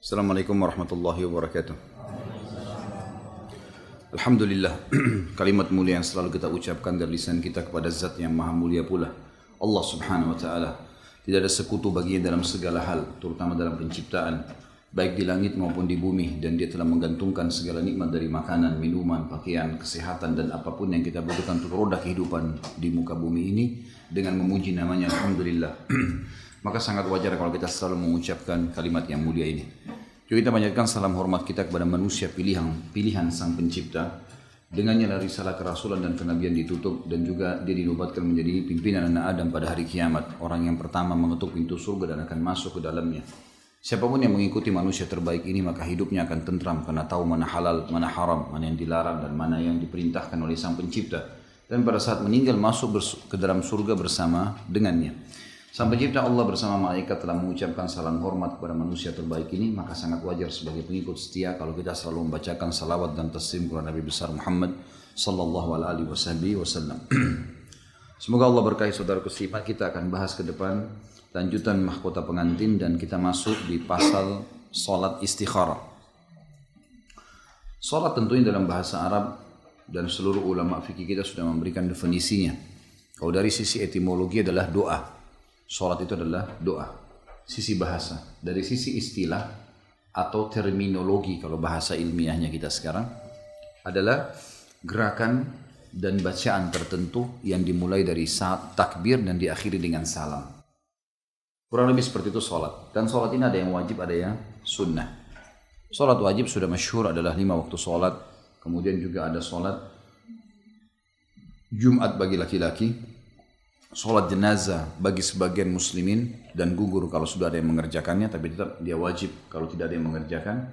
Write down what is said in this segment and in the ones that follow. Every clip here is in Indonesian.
Assalamualaikum warahmatullahi wabarakatuh. Alhamdulillah, kalimat mulia yang selalu kita ucapkan dari lisan kita kepada zat yang maha mulia pula, Allah subhanahu wa ta'ala. Tidak ada sekutu baginya dalam segala hal, terutama dalam penciptaan, baik di langit maupun di bumi. Dan dia telah menggantungkan segala nikmat dari makanan, minuman, pakaian, kesehatan, dan apapun yang kita butuhkan untuk roda kehidupan di muka bumi ini dengan memuji namanya Alhamdulillah. Maka sangat wajar kalau kita selalu mengucapkan kalimat yang mulia ini. Juga kita panjatkan salam hormat kita kepada manusia pilihan Sang Pencipta. Dengannya lah risalah kerasulan dan kenabian ditutup, dan juga dia dinobatkan menjadi pimpinan anak Adam pada hari kiamat. Orang yang pertama mengetuk pintu surga dan akan masuk ke dalamnya. Siapapun yang mengikuti manusia terbaik ini, maka hidupnya akan tentram karena tahu mana halal, mana haram, mana yang dilarang dan mana yang diperintahkan oleh Sang Pencipta. Dan pada saat meninggal masuk ke dalam surga bersama dengannya. Sang Pencipta Allah bersama malaikat telah mengucapkan salam hormat kepada manusia terbaik ini, maka sangat wajar sebagai pengikut setia kalau kita selalu membacakan salawat dan taslim kepada Nabi besar Muhammad sallallahu alaihi wasallam. Semoga Allah berkahi saudaraku seiman. Kita akan bahas ke depan lanjutan mahkota pengantin dan kita masuk di pasal salat istikharah. Salat tentunya dalam bahasa Arab dan seluruh ulama fikih kita sudah memberikan definisinya. Kalau dari sisi etimologi adalah doa. Salat itu adalah doa, sisi bahasa. Dari sisi istilah atau terminologi, kalau bahasa ilmiahnya kita sekarang, adalah gerakan dan bacaan tertentu yang dimulai dari saat takbir dan diakhiri dengan salam. Kurang lebih seperti itu salat. Dan salat ini ada yang wajib, ada yang sunnah. Salat wajib sudah masyhur adalah 5 waktu salat. Kemudian juga ada salat Jumat bagi laki-laki, sholat jenazah bagi sebagian muslimin dan gugur kalau sudah ada yang mengerjakannya, tapi tetap dia wajib kalau tidak ada yang mengerjakan.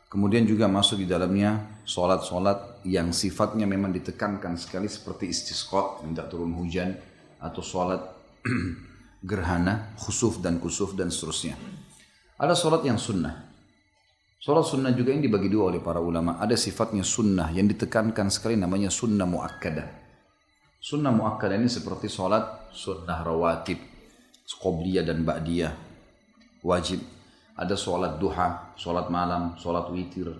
Kemudian juga masuk di dalamnya sholat-sholat yang sifatnya memang ditekankan sekali seperti istisqa, minta turun hujan, atau sholat gerhana, khusuf dan kusuf dan seterusnya. Ada sholat yang sunnah. Sholat sunnah juga yang dibagi dua oleh para ulama. Ada sifatnya sunnah yang ditekankan sekali, namanya sunnah muakkadah. Sunnah muakkadah ini seperti sholat sunnah rawatib, qobliyah dan ba'diyah, wajib. Ada sholat duha, sholat malam, sholat witir.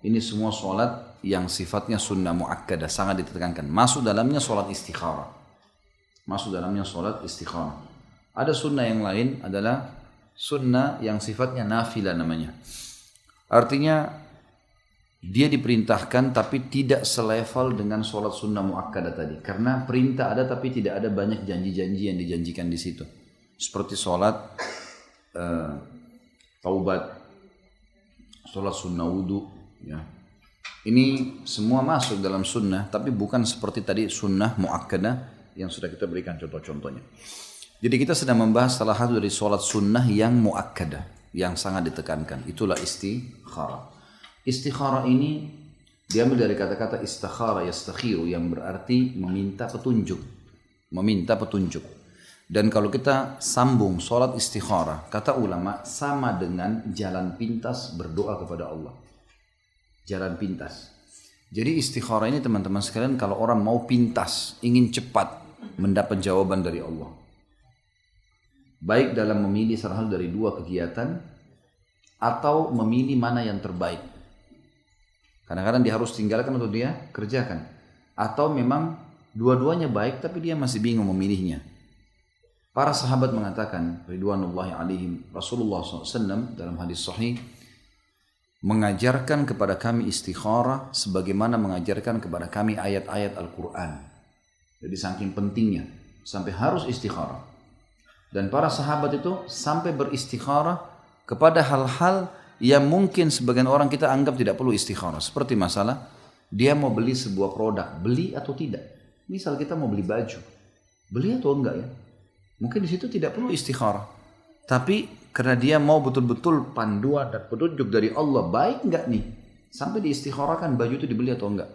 Ini semua sholat yang sifatnya sunnah muakkadah, sangat ditekankan. Masuk dalamnya sholat istikharah. Ada sunnah yang lain adalah sunnah yang sifatnya nafilah namanya. Artinya dia diperintahkan tapi tidak selevel dengan sholat sunnah muakkadah tadi. Karena perintah ada tapi tidak ada banyak janji-janji yang dijanjikan di situ. Seperti sholat taubat, sholat sunnah wudu. Ya. Ini semua masuk dalam sunnah, tapi bukan seperti tadi sunnah muakkadah yang sudah kita berikan contoh-contohnya. Jadi kita sedang membahas salah satu dari sholat sunnah yang muakkadah, yang sangat ditekankan. Itulah istikharah. Istikharah ini diambil dari kata-kata istakhara yastakhiru, yang berarti meminta petunjuk. Dan kalau kita sambung sholat istikharah, kata ulama sama dengan jalan pintas berdoa kepada Allah. Jalan pintas. Jadi istikharah ini teman-teman sekalian, kalau orang mau pintas, ingin cepat mendapat jawaban dari Allah, baik dalam memilih salah satu dari dua kegiatan atau memilih mana yang terbaik. Kadang-kadang dia harus tinggalkan atau dia kerjakan. Atau memang dua-duanya baik tapi dia masih bingung memilihnya. Para sahabat mengatakan, ridwanullahi alaihim, Rasulullah SAW dalam hadis sahih mengajarkan kepada kami istikharah sebagaimana mengajarkan kepada kami ayat-ayat Al-Quran. Jadi saking pentingnya, sampai harus istikharah. Dan para sahabat itu sampai beristikharah kepada hal-hal yang mungkin sebagian orang kita anggap tidak perlu istikharah. Seperti masalah dia mau beli sebuah produk, beli atau tidak. Misal kita mau beli baju, beli atau enggak ya. Mungkin di situ tidak perlu istikharah. Tapi karena dia mau betul-betul panduan dan petunjuk dari Allah, baik enggak nih, sampai diistikharahkan baju itu dibeli atau enggak.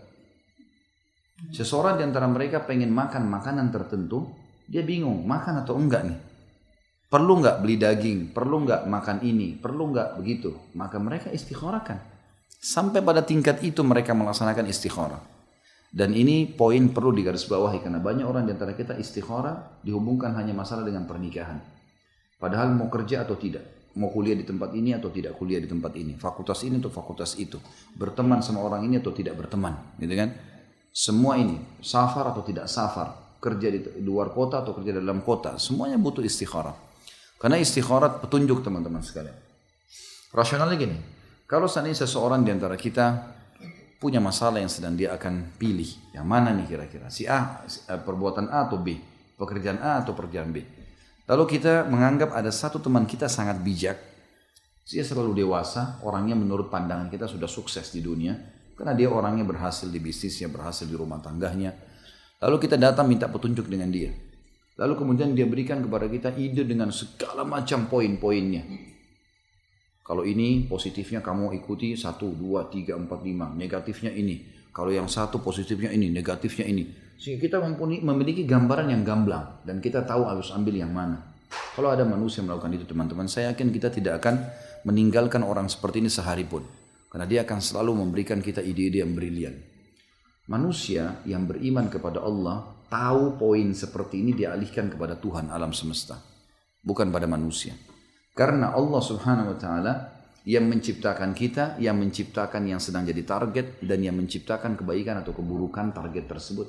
Seseorang di antara mereka pengen makan makanan tertentu, dia bingung makan atau enggak nih. Perlu nggak beli daging, perlu nggak makan ini, perlu nggak begitu. Maka mereka istikharahkan. Sampai pada tingkat itu mereka melaksanakan istikharah. Dan ini poin perlu digarisbawahi, karena banyak orang di antara kita istikharah dihubungkan hanya masalah dengan pernikahan. Padahal mau kerja atau tidak. mau kuliah di tempat ini atau tidak kuliah di tempat ini, fakultas ini atau fakultas itu, berteman sama orang ini atau tidak berteman, gitu kan? Semua ini, safar atau tidak safar, kerja di luar kota atau kerja di dalam kota, semuanya butuh istikharah. Karena istikharah petunjuk teman-teman sekalian. Rasionalnya gini, kalau seandainya seseorang di antara kita punya masalah yang sedang dia akan pilih, yang mana nih kira-kira, si A, perbuatan A atau B, pekerjaan A atau pekerjaan B. Lalu kita menganggap ada satu teman kita sangat bijak, dia selalu dewasa, orangnya menurut pandangan kita sudah sukses di dunia, karena dia orangnya berhasil di bisnisnya, berhasil di rumah tangganya. Lalu kita datang minta petunjuk dengan dia. Lalu kemudian dia berikan kepada kita ide dengan segala macam poin-poinnya. Kalau ini positifnya kamu ikuti 1, 2, 3, 4, 5, negatifnya ini. Kalau yang satu positifnya ini, negatifnya ini. Sehingga kita memiliki gambaran yang gamblang dan kita tahu harus ambil yang mana. Kalau ada manusia melakukan itu teman-teman, saya yakin kita tidak akan meninggalkan orang seperti ini sehari pun. Karena dia akan selalu memberikan kita ide-ide yang brilian. Manusia yang beriman kepada Allah tahu poin seperti ini dialihkan kepada Tuhan alam semesta, bukan pada manusia. Karena Allah Subhanahu wa taala yang menciptakan kita, yang menciptakan yang sedang jadi target, dan yang menciptakan kebaikan atau keburukan target tersebut.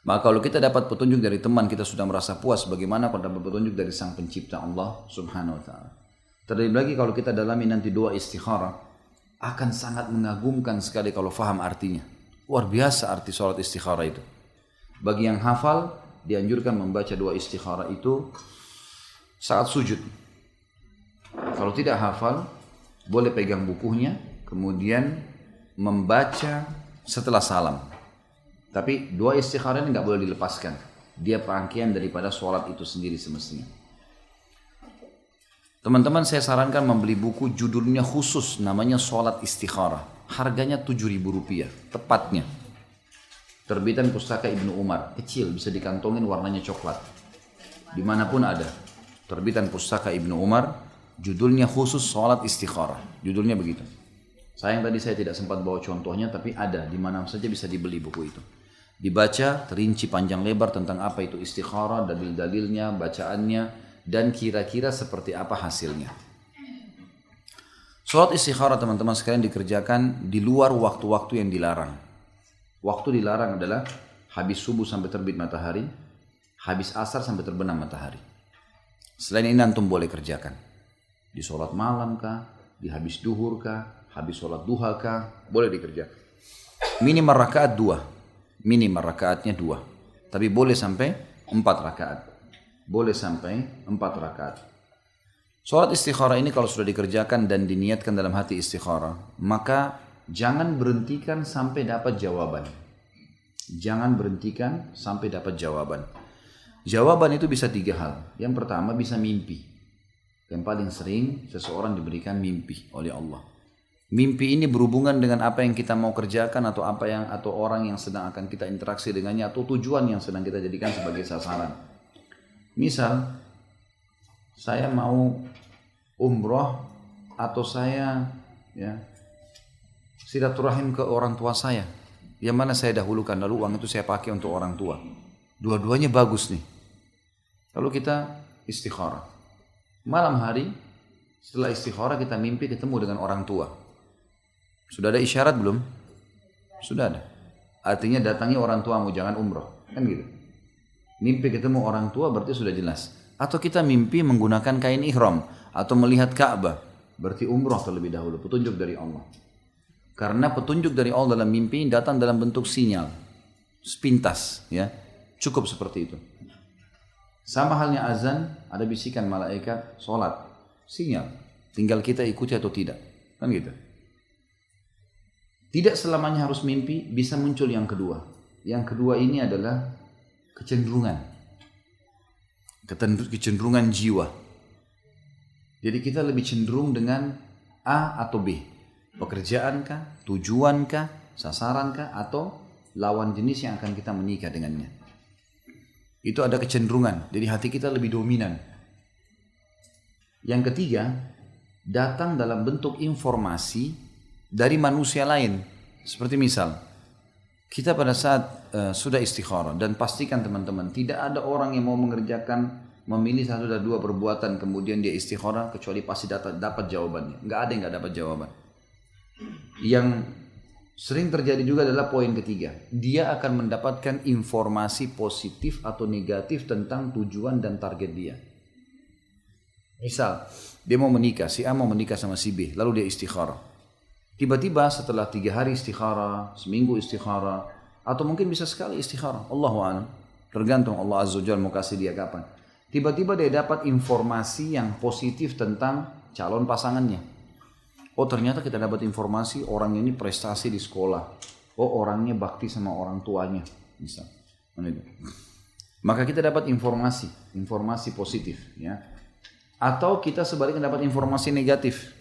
Maka kalau kita dapat petunjuk dari teman, kita sudah merasa puas. Bagaimana kalau dapat petunjuk dari sang pencipta Allah Subhanahu wa ta'ala. Terlebih lagi kalau kita dalami nanti doa istikharah, akan sangat mengagumkan sekali kalau faham artinya. Luar biasa arti sholat istikharah itu. Bagi yang hafal, dianjurkan membaca doa istikharah itu saat sujud. Kalau tidak hafal, boleh pegang bukunya, kemudian membaca setelah salam. Tapi doa istikharah ini nggak boleh dilepaskan. Dia rangkaian daripada sholat itu sendiri semestinya. Teman-teman, saya sarankan membeli buku judulnya khusus, namanya Sholat Istikharah. Harganya Rp7.000, tepatnya. Terbitan Pustaka Ibnu Umar, kecil, bisa dikantongin, warnanya coklat. Dimanapun ada. Terbitan Pustaka Ibnu Umar, judulnya khusus Sholat Istikharah. Judulnya begitu. Sayang tadi saya tidak sempat bawa contohnya, tapi ada, di mana saja bisa dibeli buku itu. Dibaca, terinci panjang lebar tentang apa itu istikharah, dalil-dalilnya, bacaannya, dan kira-kira seperti apa hasilnya. Sholat istikharah teman-teman sekalian dikerjakan di luar waktu-waktu yang dilarang. Waktu dilarang adalah habis subuh sampai terbit matahari, habis asar sampai terbenam matahari. Selain ini antum boleh kerjakan. Di sholat malam kah, di habis duhur kah, habis sholat duha kah, boleh dikerjakan. Minimal rakaat 2. Minimal rakaatnya 2. Tapi boleh sampai 4 rakaat. Boleh sampai 4 rakaat. Sholat istikharah ini kalau sudah dikerjakan dan diniatkan dalam hati istikharah, maka jangan berhentikan sampai dapat jawaban. Jangan berhentikan sampai dapat jawaban. Jawaban itu bisa 3 hal. Yang pertama bisa mimpi. Yang paling sering seseorang diberikan mimpi oleh Allah. Mimpi ini berhubungan dengan apa yang kita mau kerjakan atau orang yang sedang akan kita interaksi dengannya atau tujuan yang sedang kita jadikan sebagai sasaran. Misal, saya mau umroh atau saya silaturahim ke orang tua saya. Yang mana saya dahulukan, lalu uang itu saya pakai untuk orang tua. Dua-duanya bagus nih. Lalu kita istikharah. Malam hari setelah istikharah kita mimpi ketemu dengan orang tua. Sudah ada isyarat belum? Sudah ada. Artinya datangi orang tuamu, jangan umroh. Kan gitu. Mimpi ketemu orang tua berarti sudah jelas. Atau kita mimpi menggunakan kain ihram atau melihat Ka'bah, berarti umroh terlebih dahulu. Petunjuk dari Allah. Karena petunjuk dari Allah dalam mimpi datang dalam bentuk sinyal. Sepintas, ya. Cukup seperti itu. Sama halnya azan, ada bisikan malaikat, sholat. Sinyal. Tinggal kita ikuti atau tidak. Kan gitu. Tidak selamanya harus mimpi, bisa muncul yang kedua. Yang kedua ini adalah kecenderungan. Kecenderungan jiwa. Jadi kita lebih cenderung dengan A atau B. Pekerjaankah, tujuankah, sasarankah, atau lawan jenis yang akan kita menikah dengannya. Itu ada kecenderungan. Jadi hati kita lebih dominan. Yang ketiga, datang dalam bentuk informasi dari manusia lain. Seperti misal, kita pada saat sudah istikharah, dan pastikan teman-teman, tidak ada orang yang mau mengerjakan memilih satu dari dua perbuatan kemudian dia istikharah kecuali pasti dapat jawabannya. Nggak ada yang nggak dapat jawaban. Yang sering terjadi juga adalah poin ketiga. Dia akan mendapatkan informasi positif atau negatif tentang tujuan dan target dia. Misal, dia mau menikah, si A mau menikah sama si B, lalu dia istikharah. Tiba-tiba setelah 3 hari istikharah, seminggu istikharah, atau mungkin bisa sekali istikharah, Allahu a'lam. Tergantung Allah Azza wa Jalla mau kasih dia kapan. Tiba-tiba dia dapat informasi yang positif tentang calon pasangannya. Oh ternyata kita dapat informasi orang ini prestasi di sekolah. Oh orangnya bakti sama orang tuanya. Misal. Maka kita dapat informasi positif. Ya. Atau kita sebaliknya dapat informasi negatif.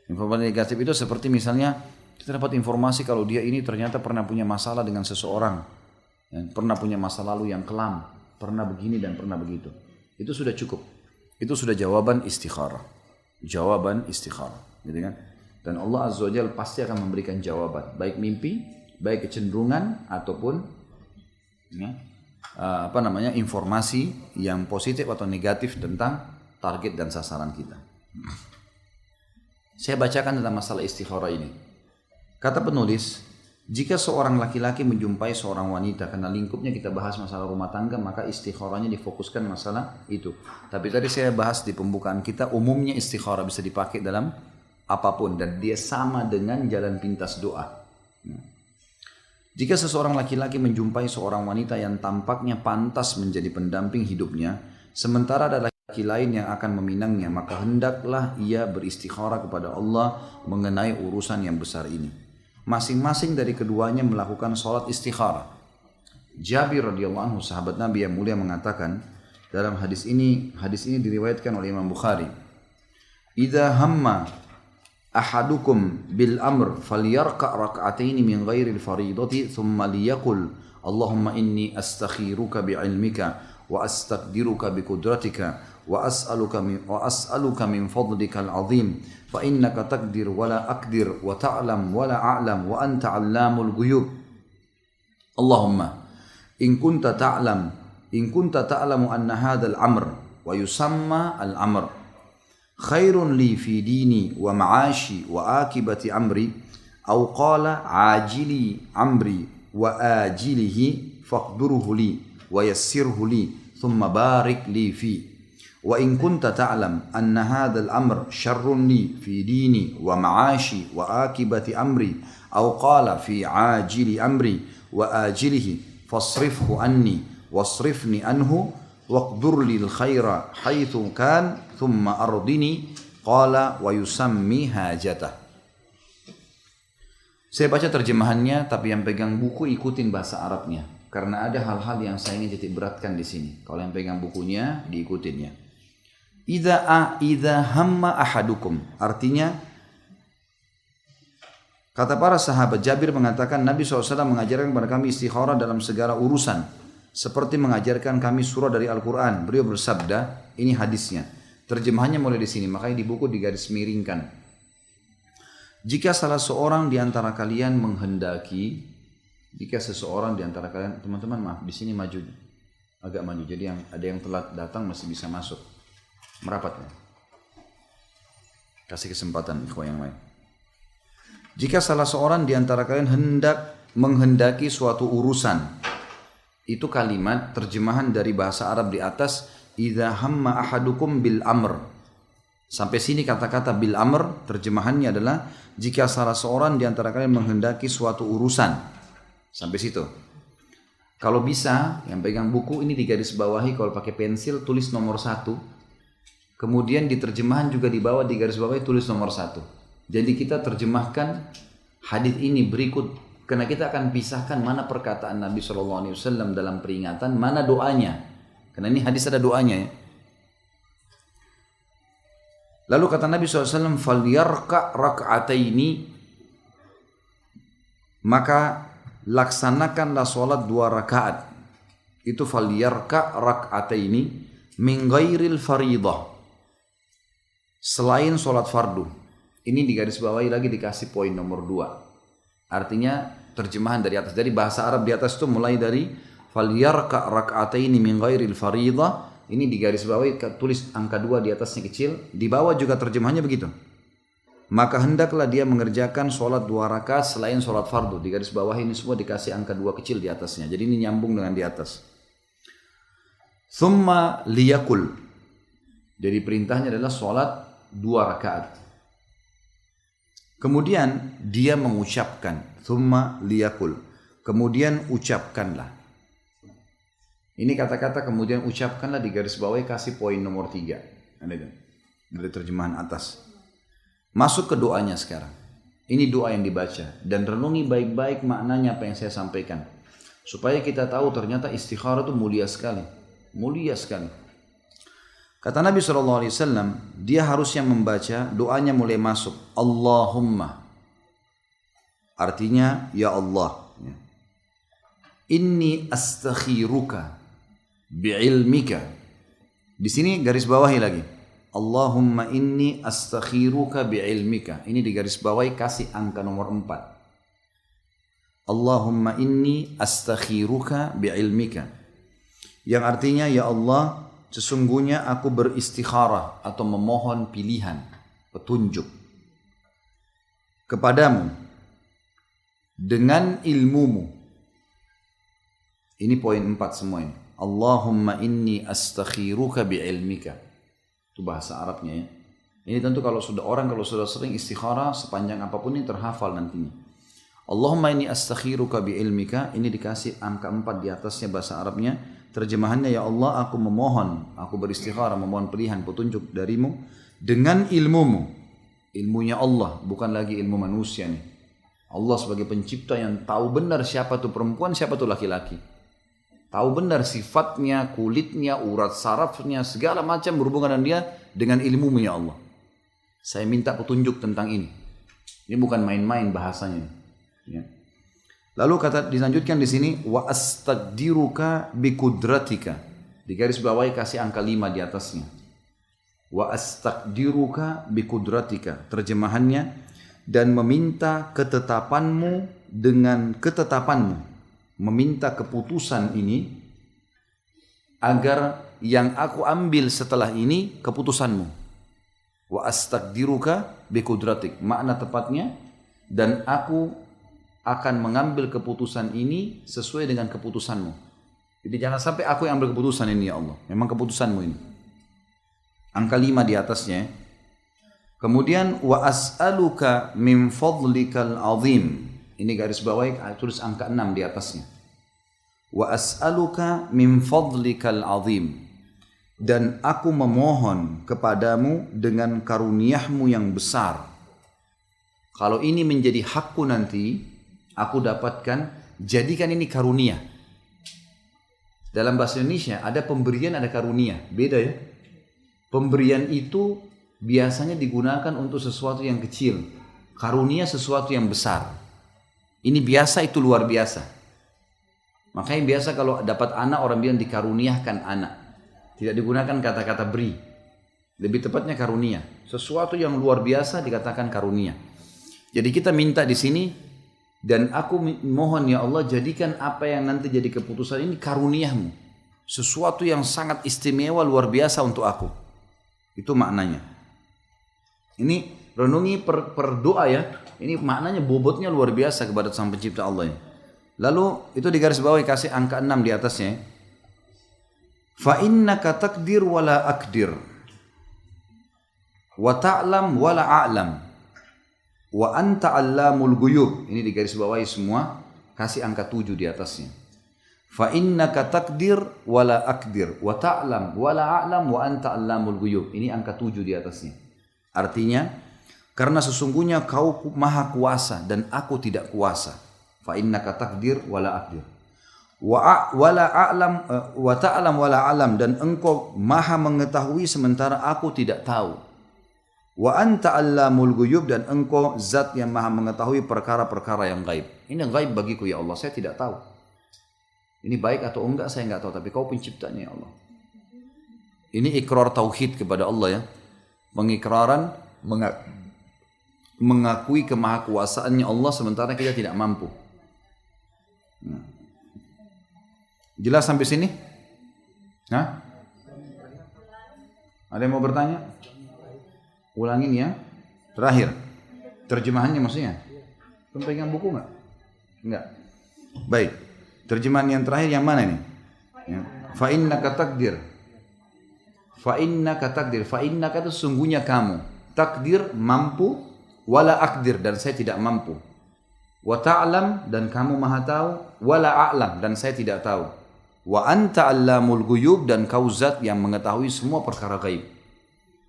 Informasi negatif itu seperti misalnya kita dapat informasi kalau dia ini ternyata pernah punya masalah dengan seseorang. Pernah punya masa lalu yang kelam. Pernah begini dan pernah begitu. Itu sudah cukup. Itu sudah jawaban istikharah. Jawaban istikharah. Gitu kan? Dan Allah Azza wa Jalla pasti akan memberikan jawaban. Baik mimpi, baik kecenderungan, ataupun ya, informasi yang positif atau negatif tentang target dan sasaran kita. Saya bacakan tentang masalah istikharah ini. Kata penulis, jika seorang laki-laki menjumpai seorang wanita, karena lingkupnya kita bahas masalah rumah tangga, maka istikharahnya difokuskan masalah itu. Tapi tadi saya bahas di pembukaan kita, umumnya istikharah bisa dipakai dalam apapun, dan dia sama dengan jalan pintas doa. Jika seseorang laki-laki menjumpai seorang wanita yang tampaknya pantas menjadi pendamping hidupnya, sementara ada laki lain yang akan meminangnya, maka hendaklah ia beristikharah kepada Allah mengenai urusan yang besar ini. Masing-masing dari keduanya melakukan sholat istikharah. Jabir radhiyallahu anhu, sahabat Nabi yang mulia, mengatakan dalam hadis ini diriwayatkan oleh Imam Bukhari. Idza hamma ahadukum bil amr falyarka' rak'ataini min ghairi al-fariidati thumma liyaqul Allahumma inni astakhiruka bi'ilmika wa astaqdiruka biqudratika wa as'aluka min fadlika al-'azim fa innaka taqdir wa la aqdir wa ta'lam wa la a'lam wa anta 'allamul ghuyub. Allahumma in kunta ta'lamu anna hadzal amr wa yusamma al-amr khairun li fi dini wa ma'ashi wa akibati amri aw qala ajili amri wa ajilihi faqdurhu li wa yassirhu li thumma barik li fi wa in kunta ta'lam anna hadzal amr syarrun li fi dini wa ma'ashi wa akibati amri aw qala fi ajili amri wa ajilihi fasrifhu anni wasrifni anhu waqdur lil khaira haitsu kan thumma ardini qala wa yusammi hajatah. Saya baca terjemahannya, tapi yang pegang buku ikutin bahasa Arabnya karena ada hal-hal yang saya ingin titik beratkan di sini. Kalau yang pegang bukunya diikutinnya. Idza hamma ahadukum, artinya kata para sahabat, Jabir mengatakan Nabi SAW mengajarkan kepada kami istikharah dalam segala urusan seperti mengajarkan kami surah dari Al-Quran. Beliau bersabda, ini hadisnya, terjemahannya mulai di sini, makanya di buku digaris miringkan. Jika salah seorang di antara kalian menghendaki, teman-teman maaf, di sini maju, agak maju, jadi yang ada yang telat datang masih bisa masuk. Merapat ya. Kasih kesempatan ikhwah yang lain. Jika salah seorang di antara kalian menghendaki suatu urusan, itu kalimat terjemahan dari bahasa Arab di atas, idza hamma ahadukum bil amr. Sampai sini kata-kata bil amr terjemahannya adalah jika salah seorang di antara kalian menghendaki suatu urusan. Sampai situ. Kalau bisa, yang pegang buku ini digaris bawahi, kalau pakai pensil tulis nomor 1. Kemudian di terjemahan juga di bawah di garis bawah tulis nomor 1. Jadi kita terjemahkan hadis ini berikut, karena kita akan pisahkan mana perkataan Nabi SAW dalam peringatan, mana doanya. Karena ini hadis ada doanya ya. Lalu kata Nabi SAW, "Falyarka' rak'ataini", maka laksanakanlah sholat 2 rakaat. Itu falyarka' rak'ataini min ghairil faridah, selain sholat fardu. Ini digaris bawahi lagi, dikasih poin nomor 2. Artinya terjemahan dari atas. Dari bahasa Arab di atas itu mulai dari falyarka' rak'ataini min ghairil faridah, Ini di garis bawahi, tulis angka 2 di atasnya kecil. Di bawah juga terjemahannya begitu. Maka hendaklah dia mengerjakan sholat 2 rakaat selain sholat fardu. Di garis bawah ini semua dikasih angka 2 kecil di atasnya. Jadi ini nyambung dengan di atas. Thumma liyakul. Jadi perintahnya adalah sholat 2 rakaat. Kemudian dia mengucapkan. Thumma liyakul. Kemudian ucapkanlah. Ini kata-kata kemudian ucapkanlah di garis bawah kasih poin nomor 3. Ada itu. Dari terjemahan atas. Masuk ke doanya sekarang. Ini doa yang dibaca. Dan renungi baik-baik maknanya apa yang saya sampaikan. Supaya kita tahu ternyata istikharah itu mulia sekali. Mulia sekali. Kata Nabi SAW, dia harusnya membaca doanya mulai masuk. Allahumma. Artinya, ya Allah. Inni astakhiruka bi'ilmika. Di sini garis bawahi lagi. Allahumma inni astakhiruka bi'ilmika. Ini di garis bawahi kasih angka nomor 4. Allahumma inni astakhiruka bi'ilmika. Yang artinya, ya Allah, sesungguhnya aku beristikharah atau memohon pilihan, petunjuk kepadamu dengan ilmumu. Ini poin 4 semua ini. Allahumma inni astakhiruka bi'ilmika. Itu bahasa Arabnya ya. Ini tentu kalau sudah sering istikharah sepanjang apapun ini terhafal nantinya. Allahumma inni astakhiruka bi'ilmika. Ini dikasih angka 4 di atasnya bahasa Arabnya. Terjemahannya, ya Allah, aku memohon, aku beristikharah, memohon pilihan, petunjuk darimu dengan ilmumu. Ilmunya Allah, bukan lagi ilmu manusia nih. Allah sebagai pencipta yang tahu benar siapa tuh perempuan, siapa tuh laki-laki. Tahu benar sifatnya, kulitnya, urat sarafnya, segala macam berhubungan dengan dia dengan ilmumu ya Allah. Saya minta petunjuk tentang ini. Ini bukan main-main bahasanya. Ya. Lalu dilanjutkan di sini, wa astaqdiruka biqudratika. Di garis bawahi kasih angka 5 di atasnya. Wa astaqdiruka biqudratika. Terjemahannya, dan meminta ketetapanmu dengan ketetapanmu. Meminta keputusan ini agar yang aku ambil setelah ini keputusanmu. Wa astaqdiruka biqudratik. Makna tepatnya, dan aku akan mengambil keputusan ini sesuai dengan keputusanmu. Jadi jangan sampai aku yang ambil keputusan ini ya Allah. Memang keputusanmu ini. Angka 5 di atasnya. Kemudian wa as'aluka min fadlikal azim. Ini garis bawahi tulis angka 6 di atasnya. Wa as'aluka min fadlikal azim. Dan aku memohon kepadamu dengan karuniamu yang besar. Kalau ini menjadi hakku nanti, aku dapatkan, jadikan ini karunia. Dalam bahasa Indonesia ada pemberian, ada karunia. Beda ya. Pemberian itu biasanya digunakan untuk sesuatu yang kecil. Karunia sesuatu yang besar. Ini biasa, itu luar biasa. Makanya biasa kalau dapat anak orang bilang dikaruniakan anak. Tidak digunakan kata-kata beri. Lebih tepatnya karunia. Sesuatu yang luar biasa dikatakan karunia. Jadi kita minta di sini, dan aku mohon ya Allah jadikan apa yang nanti jadi keputusan ini karuniamu. Sesuatu yang sangat istimewa luar biasa untuk aku. Itu maknanya. Ini renungi per doa ya. Ini maknanya bobotnya luar biasa kepada Sang Pencipta Allah. Lalu itu di garis bawah kasih angka 6 di atasnya. Fa innaka taqdir wala aqdir. Wa ta'lam wala a'lam. Wa anta 'allamul ghuyub. Ini di garis bawahi semua, kasih angka 7 di atasnya. Fa innaka taqdir wala aqdir wa ta'lam wala a'lam wa anta 'allamul ghuyub. Ini angka 7 di atasnya. Artinya, karena sesungguhnya kau maha kuasa dan aku tidak kuasa. Fa innaka taqdir wala aqdir. Wa ta'lam wala a'lam, dan engkau maha mengetahui sementara aku tidak tahu. Wa anta 'allamul ghuyub, dan engkau zat yang maha mengetahui perkara-perkara yang gaib. Ini gaib bagiku ya Allah, saya tidak tahu. Ini baik atau enggak saya enggak tahu, tapi kau penciptanya ya Allah. Ini ikrar tauhid kepada Allah ya. Pengikraran mengakui kemahakuasaannya Allah sementara kita tidak mampu. Jelas sampai sini? Hah? Ada yang mau bertanya? Ulangin ya. Terakhir. Terjemahannya maksudnya? Kamu pegang buku nggak? Enggak. Baik. Terjemahan yang terakhir yang mana nih? Ya. Fa innaka takdir. Fa innaka takdir. Fa innaka itu sungguhnya kamu. Takdir mampu. Wala akdir dan saya tidak mampu. Wa ta'lam dan kamu maha tahu. Wala a'lam dan saya tidak tahu. Wa anta allamul ghuyub dan kau zat yang mengetahui semua perkara gaib.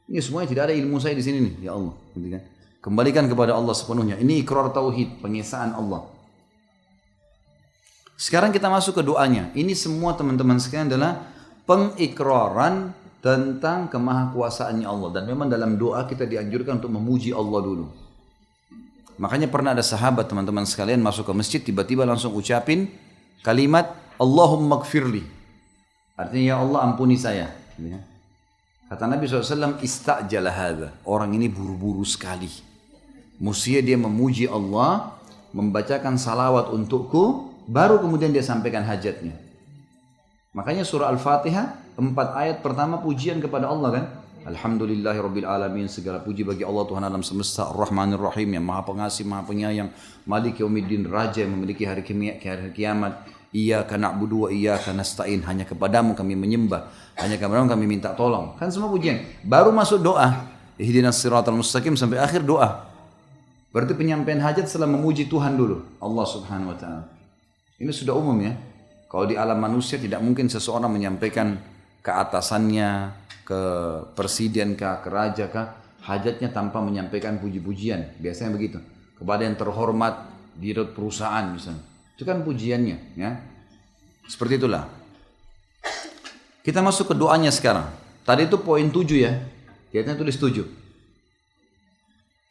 Ini semuanya tidak ada ilmu saya di sini nih, ya Allah. Kembalikan kepada Allah sepenuhnya. Ini ikrar tauhid, pengesaan Allah. Sekarang kita masuk ke doanya. Ini semua teman-teman sekalian adalah pengikraran tentang kemahakuasaannya Allah. Dan memang dalam doa kita dianjurkan untuk memuji Allah dulu. Makanya pernah ada sahabat teman-teman sekalian masuk ke masjid, tiba-tiba langsung ucapin kalimat Allahumma gfirli. Artinya ya Allah ampuni saya. Kata Nabi SAW, istajala hadha. Orang ini buru-buru sekali. Mestinya dia memuji Allah, membacakan salawat untukku, baru kemudian dia sampaikan hajatnya. Makanya surah Al-Fatihah, 4 ayat pertama pujian kepada Allah kan. Alhamdulillahirabbil alamin, segala puji bagi Allah Tuhan alam semesta, Ar-Rahmanir Rahim yang Maha Pengasih, Maha Penyayang, Malik Yaumiddin, Raja yang memiliki hari kiamat. Iyyaka na'budu wa iyyaka nasta'in, hanya kepadamu kami menyembah, hanya kepadamu kami minta tolong. Kan semua pujian. Baru masuk doa, ihdinas siratal mustaqim sampai akhir doa. Berarti penyampaian hajat setelah memuji Tuhan dulu, Allah Subhanahu wa taala. Ini sudah umum ya. Kalau di alam manusia tidak mungkin seseorang menyampaikan ke atasannya, ke presiden kah, ke raja kah, hajatnya tanpa menyampaikan puji-pujian. Biasanya begitu. Kepada yang terhormat di perusahaan misalnya. Itu kan pujiannya, ya. Seperti itulah. Kita masuk ke doanya sekarang. Tadi itu poin 7 ya. Lihatnya tulis 7.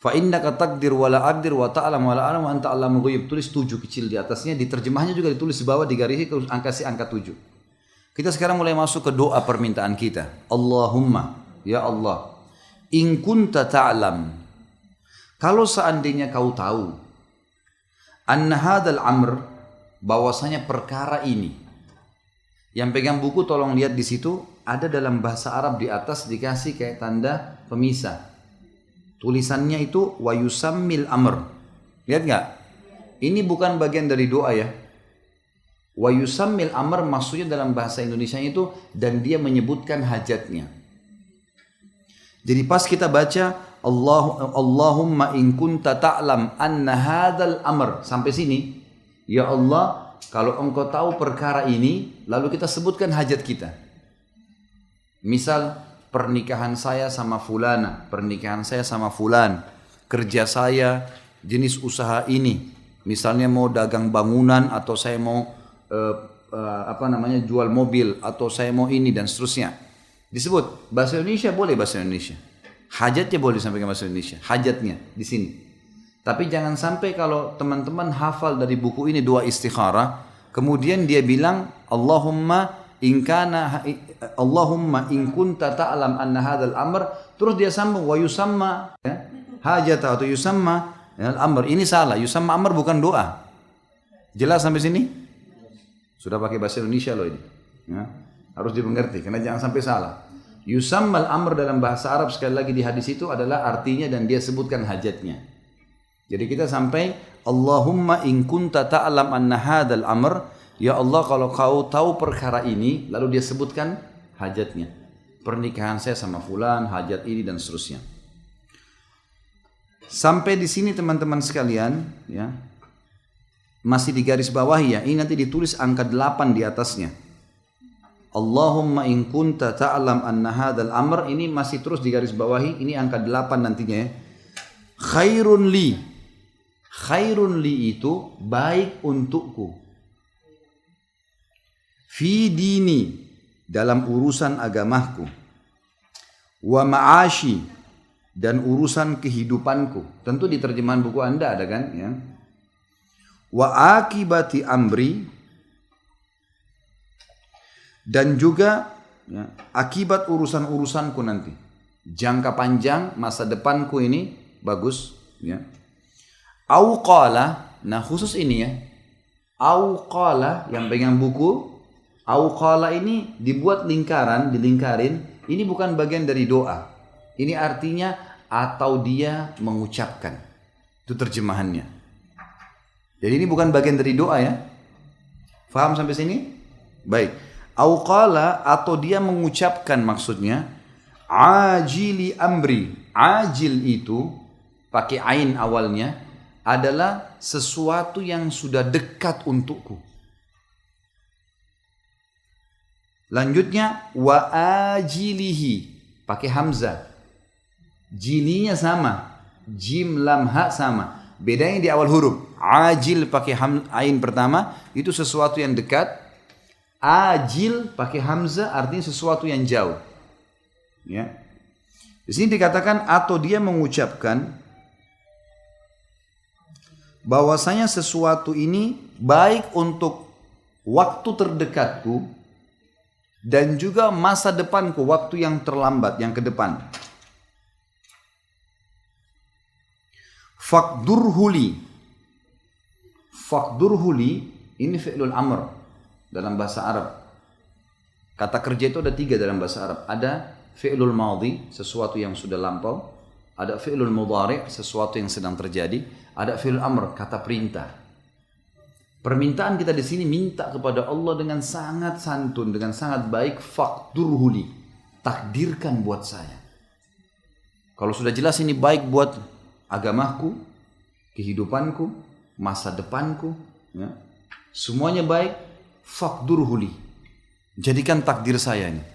Fa innaka taqdir wala aqdir wa ta'lam wala a'lam wa anta 'allamul ghuyub. Tulis 7 kecil di atasnya, di terjemahnya juga ditulis di bawah digarisi kasih angka 7. Kita sekarang mulai masuk ke doa permintaan kita. Allahumma, ya Allah, in kunta ta'lam. Kalau seandainya kau tahu anna hadzal amr, bahwasanya perkara ini. Yang pegang buku tolong lihat di situ, ada dalam bahasa Arab di atas dikasih kayak tanda pemisah. Tulisannya itu wa yusammil amr. Lihat nggak? Ini bukan bagian dari doa ya. Wa yusammil amr maksudnya dalam bahasa Indonesia itu dan dia menyebutkan hajatnya. Jadi pas kita baca Allahumma in kunta ta'lam anna hadzal amr sampai sini, ya Allah, kalau engkau tahu perkara ini, lalu kita sebutkan hajat kita. Misal pernikahan saya sama fulana, pernikahan saya sama fulan, kerja saya jenis usaha ini, misalnya mau dagang bangunan atau saya mau jual mobil atau saya mau ini dan seterusnya. Disebut bahasa Indonesia boleh bahasa Indonesia, hajatnya boleh sampai ke bahasa Indonesia, hajatnya di sini. Tapi jangan sampai kalau teman-teman hafal dari buku ini doa istikharah, kemudian dia bilang Allahumma in kunta ta'lam anna hadzal amr, terus dia sambung wa yusamma ya, hajata atau yusamma ya, al-amr. Ini salah, yusamma amr bukan doa. Jelas sampai sini? Sudah pakai bahasa Indonesia loh ini. Ya, harus dimengerti karena jangan sampai salah. Yusamma al-amr dalam bahasa Arab sekali lagi di hadis itu adalah artinya dan dia sebutkan hajatnya. Jadi kita sampai Allahumma in kunta ta'lam anna hadzal amr, ya Allah kalau kau tahu perkara ini, lalu dia sebutkan hajatnya. Pernikahan saya sama fulan, hajat ini dan seterusnya. Sampai di sini teman-teman sekalian, ya. Masih di garis bawah ya. Ini nanti ditulis angka 8 di atasnya. Allahumma in kunta ta'lam anna hadzal amr, ini masih terus di garis bawahi, ini angka 8 nantinya ya. Khairun li. Khairun li itu baik untukku. Fi dini, dalam urusan agamaku, wa ma'ashi, dan urusan kehidupanku. Tentu di terjemahan buku Anda ada kan ya. Wa akibati amri, dan juga ya, akibat urusan-urusanku nanti. Jangka panjang masa depanku ini bagus ya. Au qala, nah khusus ini ya. Au qala yang pegang buku, Au qala ini dibuat lingkaran, dilingkarin, ini bukan bagian dari doa. Ini artinya atau dia mengucapkan. Itu terjemahannya. Jadi ini bukan bagian dari doa ya. Faham sampai sini? Baik. Au qala atau dia mengucapkan maksudnya ajili amri. Ajil itu pakai ain awalnya adalah sesuatu yang sudah dekat untukku. Lanjutnya wa ajilihi pakai hamzah. Jilinya sama, jim lam ha sama. Bedanya di awal huruf. Ajil pakai ain pertama itu sesuatu yang dekat. Ajil pakai hamzah artinya sesuatu yang jauh. Ya. Di sini dikatakan atau dia mengucapkan bahwasanya sesuatu ini baik untuk waktu terdekatku dan juga masa depanku, waktu yang terlambat, yang ke depan. Faqdurhuli. Faqdurhuli ini fi'lul amr dalam bahasa Arab. Kata kerja itu ada 3 dalam bahasa Arab. Ada fi'lul madhi, sesuatu yang sudah lampau. Ada fi'lul mudhari', sesuatu yang sedang terjadi. Ada fi'lul amr, kata perintah. Permintaan kita di sini minta kepada Allah dengan sangat santun, dengan sangat baik. Faqdurhuli, takdirkan buat saya. Kalau sudah jelas ini baik buat agamaku, kehidupanku, masa depanku, ya, semuanya baik. Faqdurhuli, jadikan takdir saya ini.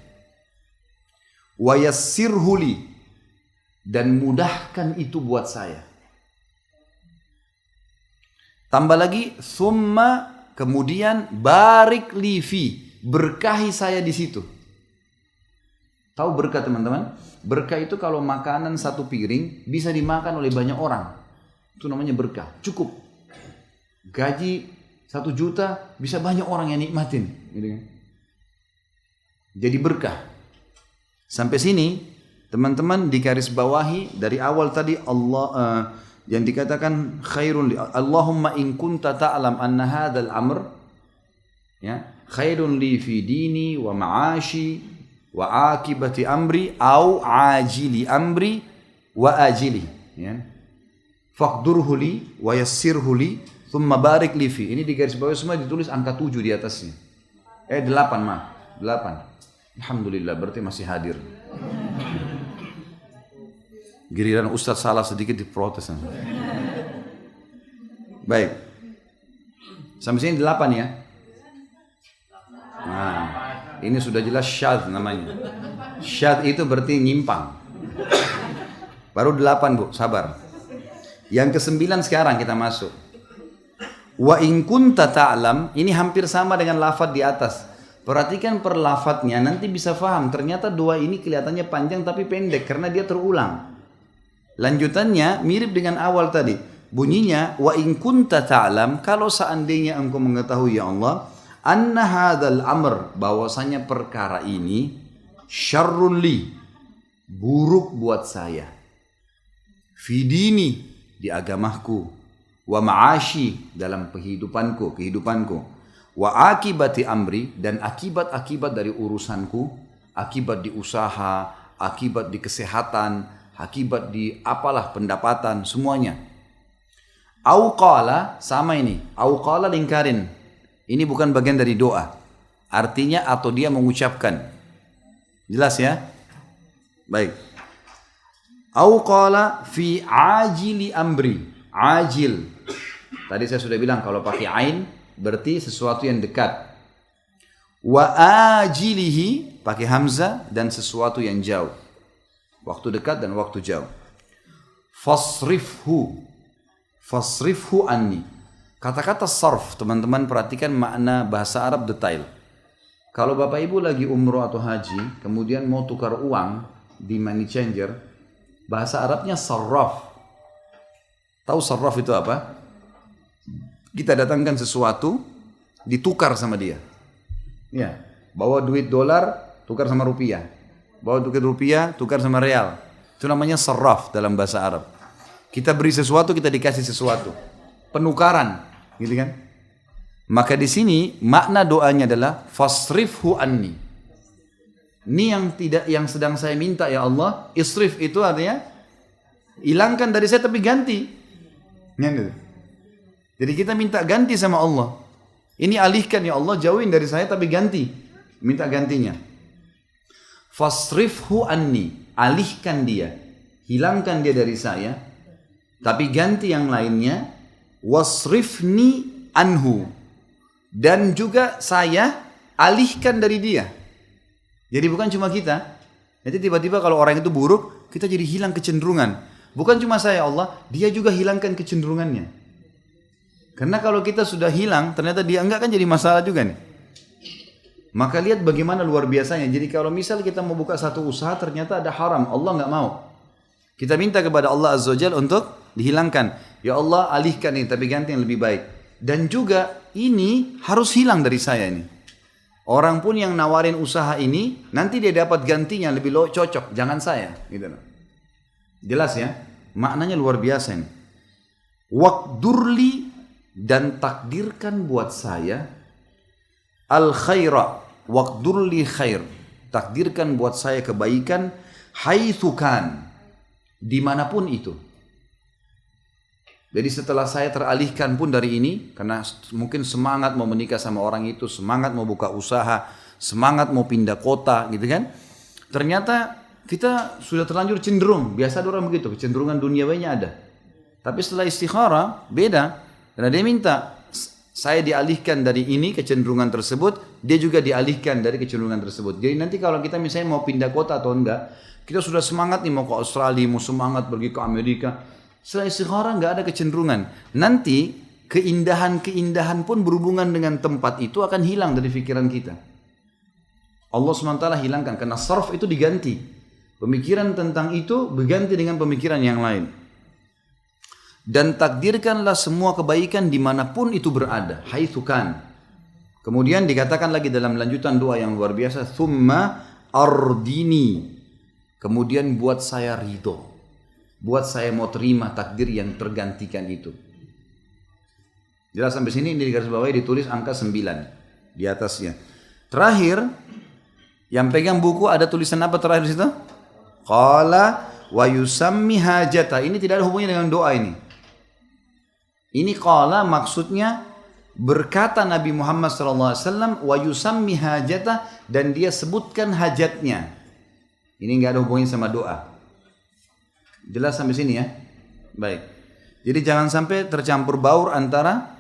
Wa yassirhuli, dan mudahkan itu buat saya. Tambah lagi, thumma, kemudian barik li fi, berkahi saya di situ. Tahu berkah teman-teman? Berkah itu kalau makanan satu piring bisa dimakan oleh banyak orang. Itu namanya berkah. Cukup. Gaji 1 juta bisa banyak orang yang nikmatin. Gitu kan? Jadi berkah. Sampai sini teman-teman digarisbawahi dari awal tadi Allah yang dikatakan khairun li Allahumma in kunta ta'lam anna hadzal amr ya khairun li fi dini wa ma'ashi wa akibati amri au ajili amri wa ajili ya faqdurhu li wa yassirhu li thumma barik li fi. Ini digarisbawahi semua, ditulis angka 7 di atasnya. 8 8. Alhamdulillah, berarti masih hadir. Giliran Ustaz salah sedikit diprotes. Baik. Sampai sini 8 ya. Nah, ini sudah jelas syadz namanya. Syadz itu berarti nyimpang. Baru 8 Bu, sabar. Yang ke-9 sekarang kita masuk. Wa in kunta ta'lam, ini hampir sama dengan lafaz di atas. Perhatikan per lafadznya, nanti bisa paham. Ternyata doa ini kelihatannya panjang tapi pendek karena dia terulang. Lanjutannya mirip dengan awal tadi. Bunyinya wa in kunta ta'lam, kalau seandainya engkau mengetahui ya Allah, anna hadzal amr, bahwasanya perkara ini syarrun li, buruk buat saya. Fi dini, di agamaku, wa ma'ashi, dalam kehidupanku, wa akibati amri, dan akibat-akibat dari urusanku, akibat di usaha, akibat di kesehatan, akibat di apalah pendapatan, semuanya. Au qala, sama ini. Au qala lingkarin. Ini bukan bagian dari doa. Artinya atau dia mengucapkan. Jelas ya? Baik. Au qala fi ajili amri. Ajil. Tadi saya sudah bilang kalau pakai ain berarti sesuatu yang dekat. Wa ajilihi pakai hamzah dan sesuatu yang jauh. Waktu dekat dan waktu jauh. Fasrifhu anni. Kata-kata sarf, teman-teman perhatikan makna bahasa Arab detail. Kalau Bapak Ibu lagi umroh atau haji, kemudian mau tukar uang di money changer, bahasa Arabnya sarraf. Tahu sarraf itu apa? Kita datangkan sesuatu, ditukar sama dia. Ya, bawa duit dolar, tukar sama rupiah. Bawa duit rupiah, tukar sama real. Itu namanya sarraf dalam bahasa Arab. Kita beri sesuatu, kita dikasih sesuatu. Penukaran, gitu kan? Maka di sini makna doanya adalah fasrifhu anni. Ini yang sedang saya minta ya Allah. Isrif itu artinya hilangkan dari saya tapi ganti. Jadi kita minta ganti sama Allah. Ini alihkan ya Allah, jauhin dari saya tapi ganti. Minta gantinya. Fasrifhu anni, alihkan dia. Hilangkan dia dari saya, tapi ganti yang lainnya. Wasrifni anhu, dan juga saya alihkan dari dia. Jadi bukan cuma kita. Nanti tiba-tiba kalau orang itu buruk, kita jadi hilang kecenderungan. Bukan cuma saya Allah, dia juga hilangkan kecenderungannya. Karena kalau kita sudah hilang, ternyata dia enggak, kan jadi masalah juga nih. Maka lihat bagaimana luar biasanya. Jadi kalau misal kita mau buka satu usaha, ternyata ada haram, Allah enggak mau. Kita minta kepada Allah Azza wa Jalla untuk dihilangkan. Ya Allah, alihkan ini, tapi ganti yang lebih baik. Dan juga ini harus hilang dari saya ini. Orang pun yang nawarin usaha ini, nanti dia dapat gantinya lebih cocok. Jangan saya. Gitu. Jelas ya? Maknanya luar biasa ini. Waqdurli, dan takdirkan buat saya al khaira. Waqdurli khair. Takdirkan buat saya kebaikan. Haitsu kan. Dimanapun itu. Jadi setelah saya teralihkan pun dari ini, karena mungkin semangat mau menikah sama orang itu, semangat mau buka usaha, semangat mau pindah kota gitu kan. Ternyata kita sudah terlanjur cenderung, biasa ada orang begitu, kecenderungan duniawinya ada. Tapi setelah istikharah beda, karena dia minta saya dialihkan dari ini kecenderungan tersebut, dia juga dialihkan dari kecenderungan tersebut. Jadi nanti kalau kita misalnya mau pindah kota atau enggak, kita sudah semangat nih mau ke Australia, mau semangat pergi ke Amerika. Setelah istikharah nggak ada kecenderungan. Nanti keindahan-keindahan pun berhubungan dengan tempat itu akan hilang dari pikiran kita. Allah SWT hilangkan karena sarf itu diganti. Pemikiran tentang itu berganti dengan pemikiran yang lain. Dan takdirkanlah semua kebaikan dimanapun itu berada. Haitsu kan. Kemudian dikatakan lagi dalam lanjutan doa yang luar biasa. Thumma ardini. Kemudian buat saya ridho. Buat saya mau terima takdir yang tergantikan itu. Jelas sampai sini, ini di garis bawah ditulis angka 9 di atasnya. Terakhir, yang pegang buku ada tulisan apa terakhir di situ? Qala wa yusammi hajata. Ini tidak ada hubungannya dengan doa ini. Ini qala maksudnya berkata Nabi Muhammad SAW wa yusammi hajata, dan dia sebutkan hajatnya. Ini enggak ada hubungannya sama doa. Jelas sampai sini ya? Baik. Jadi jangan sampai tercampur baur antara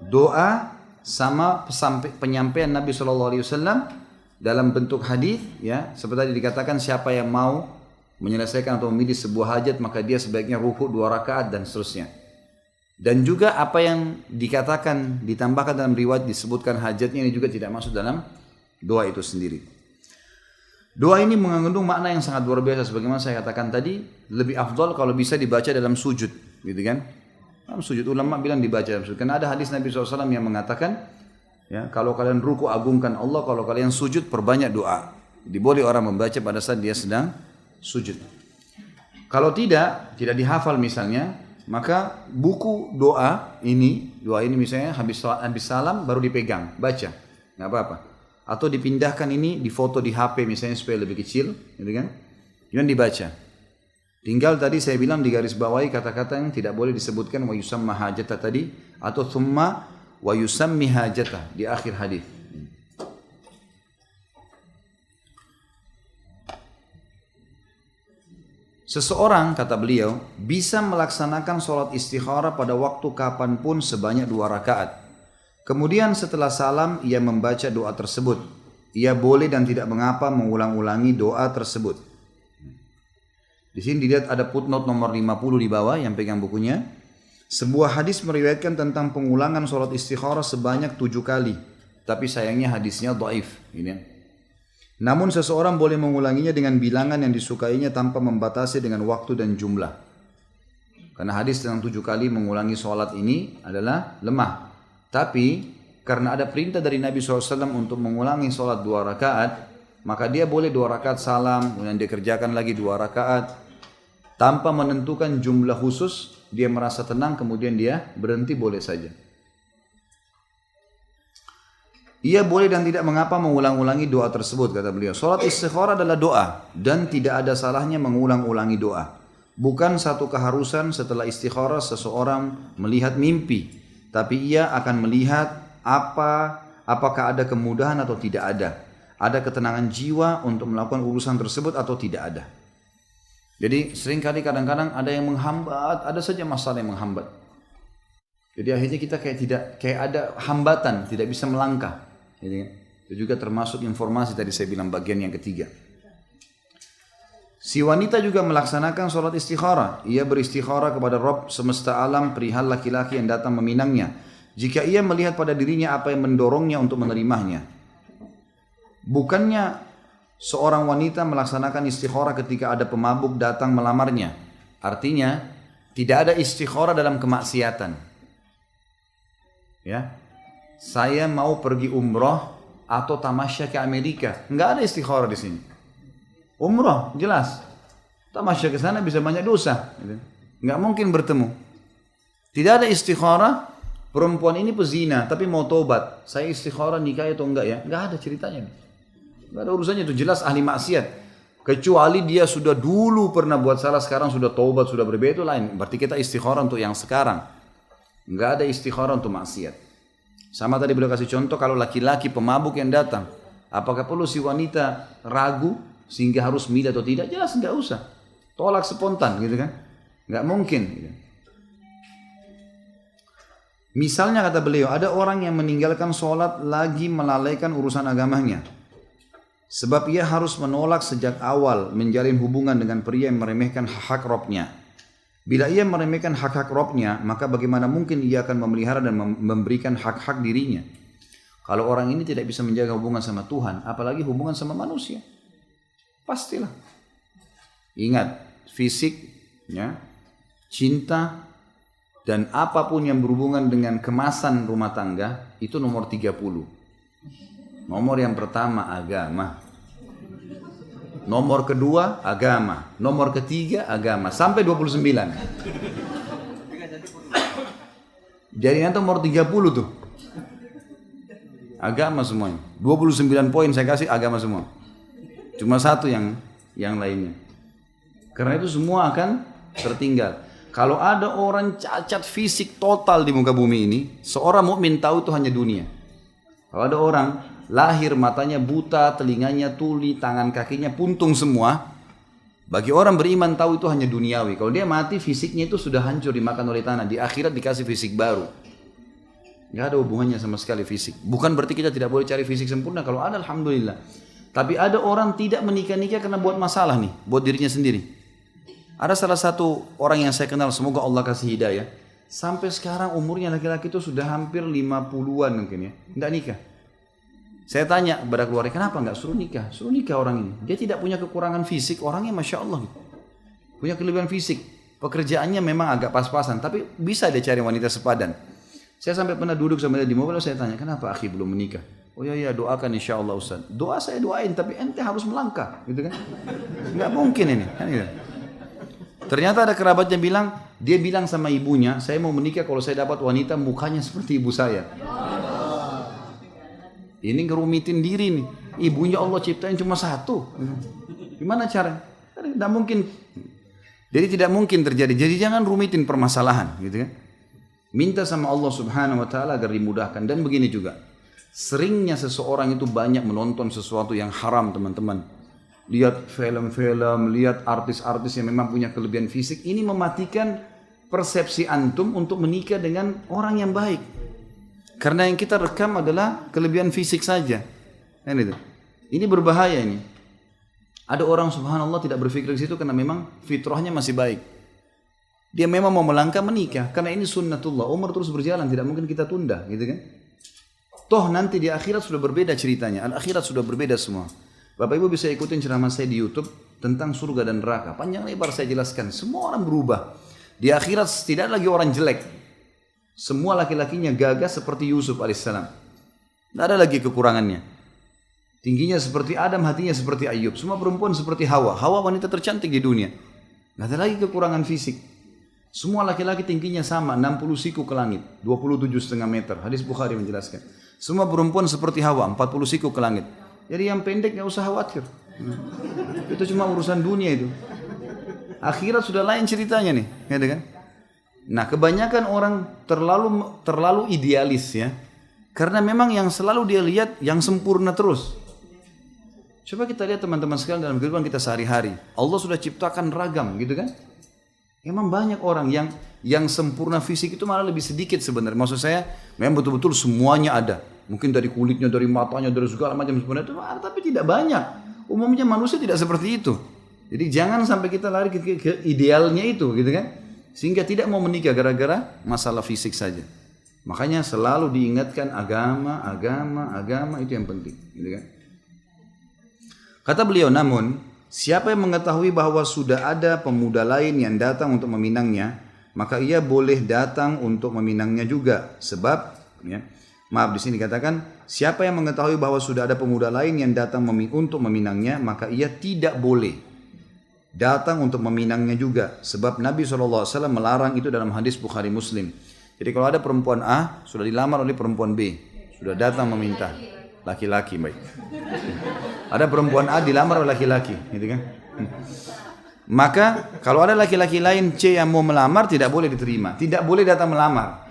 doa sama penyampaian Nabi SAW dalam bentuk hadis, ya. Seperti tadi dikatakan, siapa yang mau menyelesaikan atau memilih sebuah hajat, maka dia sebaiknya ruku 2 rakaat dan seterusnya. Dan juga apa yang dikatakan, ditambahkan dalam riwayat disebutkan hajatnya, ini juga tidak masuk dalam doa itu sendiri. Doa ini mengandung makna yang sangat luar biasa. Sebagaimana saya katakan tadi, lebih afdal kalau bisa dibaca dalam sujud, gitu kan? Dalam sujud, ulama bilang dibaca dalam sujud. Karena ada hadis Nabi SAW yang mengatakan, ya, kalau kalian ruku agungkan Allah, kalau kalian sujud perbanyak doa. Diboleh orang membaca pada saat dia sedang sujud. Kalau tidak dihafal misalnya, maka buku doa ini misalnya habis salam baru dipegang, baca, nggak apa-apa. Atau dipindahkan ini, difoto di HP misalnya supaya lebih kecil, gitu kan? Jangan dibaca. Tinggal tadi saya bilang di garis bawahi kata-kata yang tidak boleh disebutkan wa yusamma hajata tadi, atau thumma wa yusammi hajata di akhir hadis. Seseorang, kata beliau, bisa melaksanakan sholat istikharah pada waktu kapanpun sebanyak 2 rakaat. Kemudian setelah salam, ia membaca doa tersebut. Ia boleh dan tidak mengapa mengulang-ulangi doa tersebut. Di sini dilihat ada footnote nomor 50 di bawah yang pegang bukunya. Sebuah hadis meriwayatkan tentang pengulangan sholat istikharah sebanyak 7 kali. Tapi sayangnya hadisnya dhaif. Namun seseorang boleh mengulanginya dengan bilangan yang disukainya tanpa membatasi dengan waktu dan jumlah. Karena hadis tentang 7 kali mengulangi sholat ini adalah lemah. Tapi karena ada perintah dari Nabi SAW untuk mengulangi sholat 2 rakaat, maka dia boleh 2 rakaat salam, kemudian dia kerjakan lagi 2 rakaat. Tanpa menentukan jumlah khusus, dia merasa tenang, kemudian dia berhenti, boleh saja. Ia boleh dan tidak mengapa mengulang-ulangi doa tersebut, kata beliau. Salat istikharah adalah doa dan tidak ada salahnya mengulang-ulangi doa. Bukan satu keharusan setelah istikharah seseorang melihat mimpi, tapi ia akan melihat apakah ada kemudahan atau tidak ada. Ada ketenangan jiwa untuk melakukan urusan tersebut atau tidak ada. Jadi seringkali kadang-kadang ada yang menghambat, ada saja masalah yang menghambat. Jadi akhirnya kita kayak ada hambatan, tidak bisa melangkah. Itu juga termasuk informasi tadi saya bilang bagian yang ketiga. Si wanita juga melaksanakan sholat istikharah. Ia beristikharah kepada Rabb semesta alam perihal laki-laki yang datang meminangnya. Jika ia melihat pada dirinya apa yang mendorongnya untuk menerimanya. Bukannya seorang wanita melaksanakan istikharah ketika ada pemabuk datang melamarnya. Artinya tidak ada istikharah dalam kemaksiatan. Ya, saya mau pergi umroh atau tamasya ke Amerika, nggak ada istikharah di sini. Umroh jelas, tamasya ke sana bisa banyak dosa, nggak mungkin bertemu. Tidak ada istikharah. Perempuan ini pezina tapi mau tobat, saya istikharah nikah atau enggak ya? Nggak ada ceritanya, nggak ada urusannya, itu jelas ahli maksiat. Kecuali dia sudah dulu pernah buat salah, sekarang sudah tobat, sudah berbeda, itu lain. Berarti kita istikharah untuk yang sekarang. Nggak ada istikharah untuk maksiat. Sama tadi beliau kasih contoh, kalau laki-laki pemabuk yang datang, apakah perlu si wanita ragu sehingga harus milih atau tidak? Jelas nggak usah, tolak spontan gitu kan, nggak mungkin. Gitu. Misalnya kata beliau, ada orang yang meninggalkan sholat lagi melalaikan urusan agamanya, sebab ia harus menolak sejak awal menjalin hubungan dengan pria yang meremehkan hak Robnya. Bila ia meremehkan hak-hak Robnya, maka bagaimana mungkin ia akan memelihara dan memberikan hak-hak dirinya? Kalau orang ini tidak bisa menjaga hubungan sama Tuhan, apalagi hubungan sama manusia. Pastilah. Ingat, fisik, ya, cinta, dan apapun yang berhubungan dengan kemasan rumah tangga, itu nomor 30. Nomor yang pertama agama. Nomor kedua agama, nomor ketiga agama, sampai 29. Jadi nanti nomor 30 tuh. Agama semuanya. 29 poin saya kasih agama semua. Cuma satu yang lainnya. Karena itu semua akan tertinggal. Kalau ada orang cacat fisik total di muka bumi ini, seorang mukmin tahu itu hanya dunia. Kalau ada orang lahir matanya buta, telinganya tuli, tangan kakinya puntung semua, bagi orang beriman tahu itu hanya duniawi. Kalau dia mati fisiknya itu sudah hancur dimakan oleh tanah, di akhirat dikasih fisik baru. Gak ada hubungannya sama sekali fisik. Bukan berarti kita tidak boleh cari fisik sempurna, kalau ada alhamdulillah. Tapi ada orang tidak menikah-nikah karena buat masalah nih, buat dirinya sendiri. Ada salah satu orang yang saya kenal, semoga Allah kasih hidayah, sampai sekarang umurnya laki-laki itu sudah hampir 50-an mungkin ya, nggak nikah. Saya tanya kepada keluarga, kenapa nggak suruh nikah? Suruh nikah orang ini. Dia tidak punya kekurangan fisik, orangnya Masya Allah. Punya kelebihan fisik. Pekerjaannya memang agak pas-pasan, tapi bisa dia cari wanita sepadan. Saya sampai pernah duduk sama dia di mobil, saya tanya, kenapa akhi belum menikah? Oh iya, doakan insya Allah Ustaz. Doa saya doain, tapi ente harus melangkah. Gitu kan? Nggak mungkin ini. Kan gitu. Ternyata ada kerabatnya bilang, dia bilang sama ibunya, saya mau menikah kalau saya dapat wanita mukanya seperti ibu saya. Ini ngerumitin diri nih. Ibunya Allah ciptain cuma satu. Gimana cara? Tidak mungkin. Jadi tidak mungkin terjadi. Jadi jangan rumitin permasalahan, gitu kan? Minta sama Allah Subhanahu wa taala agar dimudahkan. Dan begini juga. Seringnya seseorang itu banyak menonton sesuatu yang haram, teman-teman. Lihat film-film, lihat artis-artis yang memang punya kelebihan fisik. Ini mematikan persepsi antum untuk menikah dengan orang yang baik. Karena yang kita rekam adalah kelebihan fisik saja. Ini berbahaya ini. Ada orang subhanallah tidak berpikir di situ karena memang fitrahnya masih baik. Dia memang mau melangkah menikah. Karena ini sunnatullah. Umur terus berjalan, tidak mungkin kita tunda. Gitu kan? Toh nanti di akhirat sudah berbeda ceritanya. Akhirat sudah berbeda semua. Bapak Ibu bisa ikutin ceramah saya di YouTube tentang surga dan neraka. Panjang lebar saya jelaskan. Semua orang berubah. Di akhirat tidak lagi orang jelek. Semua laki-lakinya gagah seperti Yusuf alaihissalam. Tidak ada lagi kekurangannya. Tingginya seperti Adam, hatinya seperti Ayub. Semua perempuan seperti Hawa. Hawa wanita tercantik di dunia. Tidak ada lagi kekurangan fisik. Semua laki-laki tingginya sama, 60 siku ke langit, 27,5 meter. Hadis Bukhari menjelaskan. Semua perempuan seperti Hawa, 40 siku ke langit. Jadi yang pendek nggak usah khawatir. Itu cuma urusan dunia itu. Akhirat sudah lain ceritanya nih, gitu kan? Nah, kebanyakan orang terlalu idealis ya. Karena memang yang selalu dia lihat yang sempurna terus. Coba kita lihat teman-teman sekalian dalam kehidupan kita sehari-hari. Allah sudah ciptakan ragam, gitu kan? Memang banyak orang yang sempurna fisik itu malah lebih sedikit sebenarnya. Maksud saya, memang betul-betul semuanya ada. Mungkin dari kulitnya, dari matanya, dari segala macam sempurna itu, tapi tidak banyak. Umumnya manusia tidak seperti itu. Jadi jangan sampai kita lari ke idealnya itu, gitu kan? Sehingga tidak mau menikah gara-gara masalah fisik saja. Makanya selalu diingatkan agama itu yang penting, gitu kan? Kata beliau, namun siapa yang mengetahui bahwa sudah ada pemuda lain yang datang untuk meminangnya, maka ia boleh datang untuk meminangnya juga. Sebab, ya, maaf di sini katakan, siapa yang mengetahui bahwa sudah ada pemuda lain yang datang untuk meminangnya, maka ia tidak boleh datang untuk meminangnya juga. Sebab Nabi SAW melarang itu dalam hadis Bukhari Muslim. Jadi kalau ada perempuan A, sudah dilamar oleh perempuan B, sudah datang meminta, laki-laki baik. Ada perempuan A dilamar oleh laki-laki, gitu kan? Maka kalau ada laki-laki lain C yang mau melamar, tidak boleh diterima. Tidak boleh datang melamar.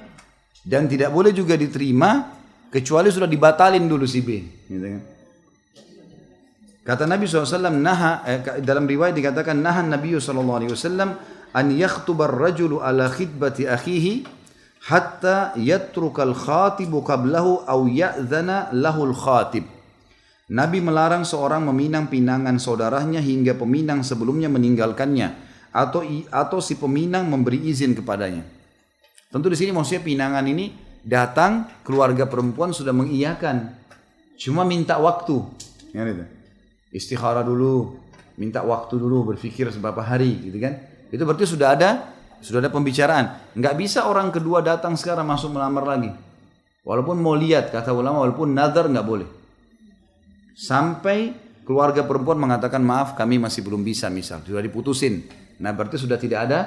Dan tidak boleh juga diterima, kecuali sudah dibatalin dulu si B, gitu kan? Kata Nabi SAW, dalam riwayat dikatakan, nahan Nabi SAW an yakhtubar rajulu ala khidbati akhihi hatta yatrukal khatibu qablahu au ya'zana lahul khatib. Nabi melarang seorang meminang pinangan saudaranya hingga peminang sebelumnya meninggalkannya, atau si peminang memberi izin kepadanya. Tentu di sini maksudnya pinangan ini datang, keluarga perempuan sudah mengiyakan, cuma minta waktu. Ya, gitu. Istikharah dulu, minta waktu dulu, berpikir beberapa hari, gitu kan? Itu berarti sudah ada pembicaraan. Nggak bisa orang kedua datang sekarang masuk melamar lagi. Walaupun mau lihat, kata ulama, walaupun nazar nggak boleh. Sampai keluarga perempuan mengatakan maaf, kami masih belum bisa, misal sudah diputusin. Nah berarti sudah tidak ada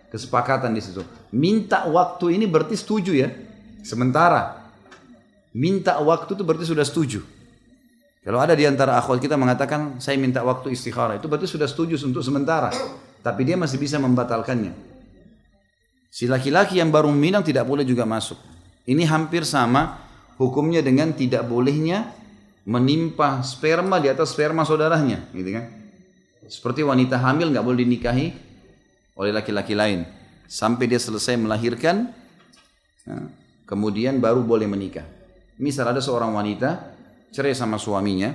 kesepakatan di situ. Minta waktu ini berarti setuju ya. Sementara minta waktu itu berarti sudah setuju. Kalau ada di antara akhwat kita mengatakan saya minta waktu istikharah, itu berarti sudah setuju untuk sementara. Tapi dia masih bisa membatalkannya. Si laki-laki yang baru meminang tidak boleh juga masuk. Ini hampir sama hukumnya dengan tidak bolehnya menimpa sperma di atas sperma saudaranya, gitu kan? Seperti wanita hamil nggak boleh dinikahi oleh laki-laki lain sampai dia selesai melahirkan, kemudian baru boleh menikah. Misal ada seorang wanita cerai sama suaminya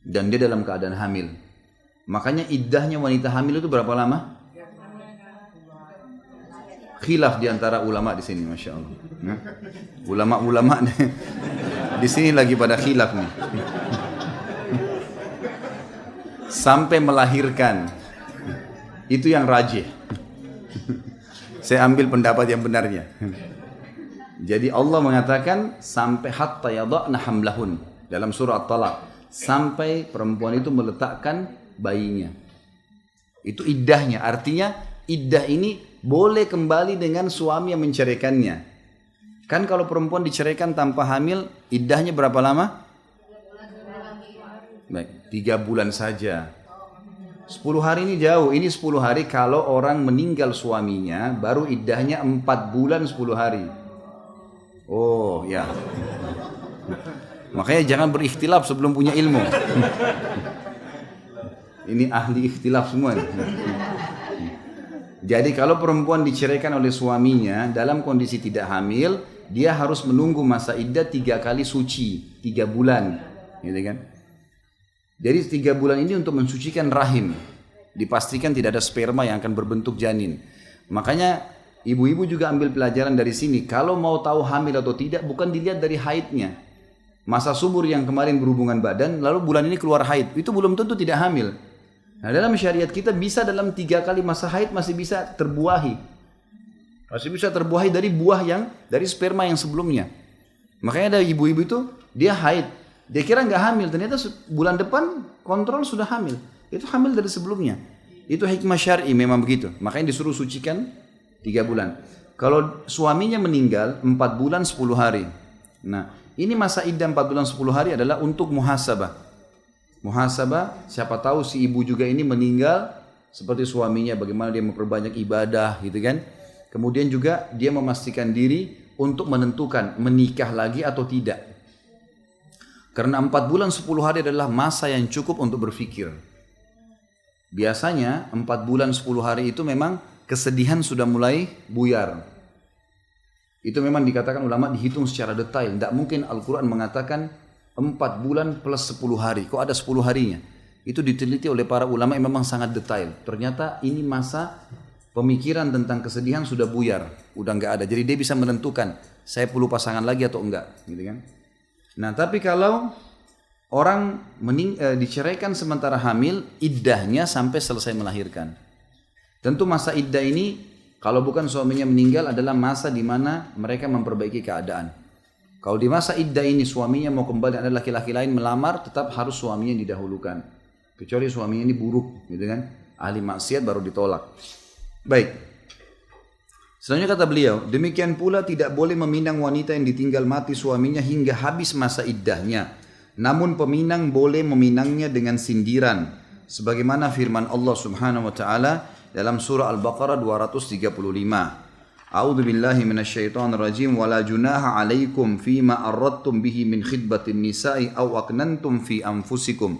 dan dia dalam keadaan hamil. Makanya iddahnya wanita hamil itu berapa lama? Khilaf di antara ulama di sini, masya Allah. Ulama-ulama di sini lagi pada khilaf nih. Sampai melahirkan, itu yang rajih. Saya ambil pendapat yang benarnya. Jadi Allah mengatakan sampai hatta yada'na hamlahun dalam surah At-Talaq, sampai perempuan itu meletakkan bayinya. Itu iddahnya, artinya iddah ini boleh kembali dengan suami yang menceraikannya. Kan kalau perempuan diceraikan tanpa hamil, iddahnya berapa lama? Baik, 3 bulan saja. 10 hari ini jauh, ini 10 hari kalau orang meninggal suaminya, baru iddahnya 4 bulan 10 hari. Oh ya. Makanya jangan berikhtilaf sebelum punya ilmu. Ini ahli ikhtilaf semua nih. Jadi kalau perempuan diceraikan oleh suaminya dalam kondisi tidak hamil, dia harus menunggu masa iddah 3 kali suci, 3 bulan, gitu kan? Jadi 3 bulan ini untuk mensucikan rahim, dipastikan tidak ada sperma yang akan berbentuk janin. Makanya ibu-ibu juga ambil pelajaran dari sini. Kalau mau tahu hamil atau tidak, bukan dilihat dari haidnya. Masa subur yang kemarin berhubungan badan, lalu bulan ini keluar haid, itu belum tentu tidak hamil. Nah dalam syariat kita bisa dalam 3 kali masa haid masih bisa terbuahi. Masih bisa terbuahi dari buah dari sperma yang sebelumnya. Makanya ada ibu-ibu itu, dia haid. Dia kira nggak hamil, ternyata bulan depan kontrol sudah hamil. Itu hamil dari sebelumnya. Itu hikmah syar'i memang begitu. Makanya disuruh sucikan 3 bulan. Kalau suaminya meninggal 4 bulan 10 hari. Nah Ini masa iddah 4 bulan 10 hari adalah untuk muhasabah. Muhasabah, siapa tahu si ibu juga ini meninggal seperti suaminya, bagaimana dia memperbanyak ibadah gitu kan. Kemudian juga dia memastikan diri untuk menentukan menikah lagi atau tidak. Karena 4 bulan 10 hari adalah masa yang cukup untuk berpikir. Biasanya 4 bulan 10 hari itu memang kesedihan sudah mulai buyar. Itu memang dikatakan ulama dihitung secara detail. Tidak mungkin Al-Quran mengatakan 4 bulan plus 10 hari. Kok ada 10 harinya? Itu diteliti oleh para ulama yang memang sangat detail. Ternyata ini masa pemikiran tentang kesedihan sudah buyar. Udah nggak ada. Jadi dia bisa menentukan, saya perlu pasangan lagi atau enggak. Gitu kan? Nah tapi kalau orang diceraikan sementara hamil, iddahnya sampai selesai melahirkan. Tentu masa iddah ini, kalau bukan suaminya meninggal, adalah masa di mana mereka memperbaiki keadaan. Kalau di masa iddah ini suaminya mau kembali, ada laki-laki lain melamar, tetap harus suaminya didahulukan. Kecuali suaminya ini buruk, gitu kan? Ahli maksiat baru ditolak. Baik. Selanjutnya kata beliau, demikian pula tidak boleh meminang wanita yang ditinggal mati suaminya hingga habis masa iddahnya. Namun peminang boleh meminangnya dengan sindiran. Sebagaimana firman Allah Subhanahu wa taala dalam surah Al-Baqarah 235. A'udzu billahi minasyaitonir rajim wa la junaha 'alaikum fima aradtum bihi min khidbatin nisa'i aw aqnantum fi anfusikum.